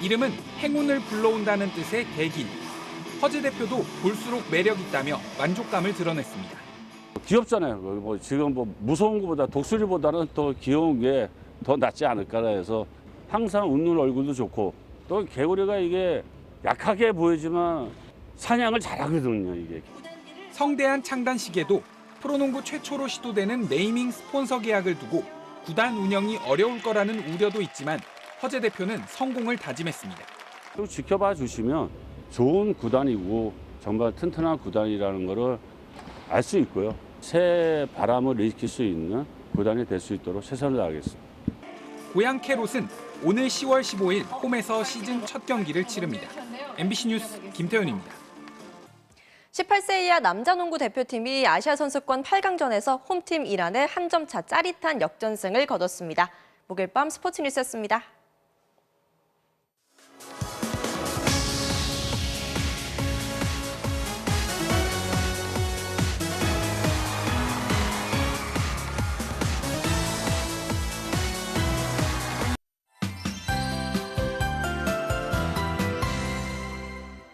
이름은 행운을 불러온다는 뜻의 백인. 허재 대표도 볼수록 매력 있다며 만족감을 드러냈습니다. 귀엽잖아요. 지금 무서운 것보다 독수리보다는 더 귀여운 게 더 낫지 않을까 해서 항상 웃는 얼굴도 좋고 또 개구리가 이게 약하게 보이지만 사냥을 잘하거든요. 이게. 성대한 창단식에도 프로농구 최초로 시도되는 네이밍 스폰서 계약을 두고 구단 운영이 어려울 거라는 우려도 있지만 허재 대표는 성공을 다짐했습니다. 또 지켜봐 주시면 좋은 구단이고 정말 튼튼한 구단이라는 거를 알 수 있고요. 새 바람을 일으킬 수 있는 구단이 될 수 있도록 최선을 다하겠습니다. 고양 캐롯은 오늘 10월 15일 홈에서 시즌 첫 경기를 치릅니다. MBC 뉴스 김태훈입니다. 18세 이하 남자농구 대표팀이 아시아 선수권 8강전에서 홈팀 이란에 한 점 차 짜릿한 역전승을 거뒀습니다. 목요일 밤 스포츠 뉴스였습니다.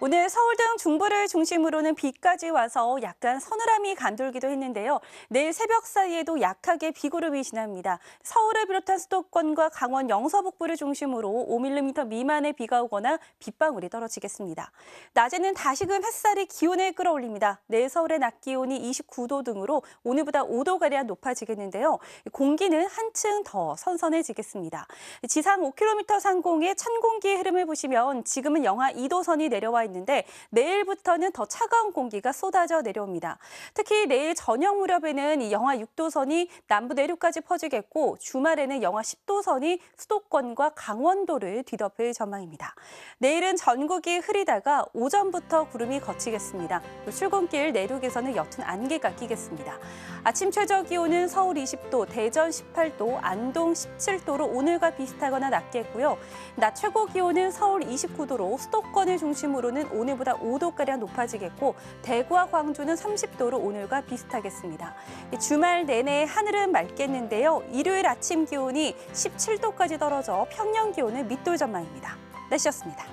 오늘 서울 등 중부를 중심으로는 비까지 와서 약간 서늘함이 감돌기도 했는데요. 내일 새벽 사이에도 약하게 비구름이 지납니다. 서울을 비롯한 수도권과 강원 영서 북부를 중심으로 5mm 미만의 비가 오거나 빗방울이 떨어지겠습니다. 낮에는 다시금 햇살이 기온을 끌어올립니다. 내일 서울의 낮 기온이 29도 등으로 오늘보다 5도가량 높아지겠는데요. 공기는 한층 더 선선해지겠습니다. 지상 5km 상공의 찬 공기의 흐름을 보시면 지금은 영하 2도선이 내려와 있는데 내일부터는 더 차가운 공기가 쏟아져 내려옵니다. 특히 내일 저녁 무렵에는 이 영하 6도선이 남부 내륙까지 퍼지겠고 주말에는 영하 10도선이 수도권과 강원도를 뒤덮을 전망입니다. 내일은 전국이 흐리다가 오전부터 구름이 걷히겠습니다. 출근길 내륙에서는 옅은 안개가 끼겠습니다. 아침 최저 기온은 서울 20도, 대전 18도, 안동 17도로 오늘과 비슷하거나 낮겠고요. 낮 최고 기온은 서울 29도로 수도권을 중심으로는 오늘보다 5도가량 높아지겠고 대구와 광주는 30도로 오늘과 비슷하겠습니다. 주말 내내 하늘은 맑겠는데요. 일요일 아침 기온이 17도까지 떨어져 평년 기온을 밑돌 전망입니다. 날씨였습니다.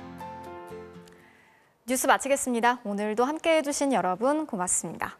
뉴스 마치겠습니다. 오늘도 함께해 주신 여러분 고맙습니다.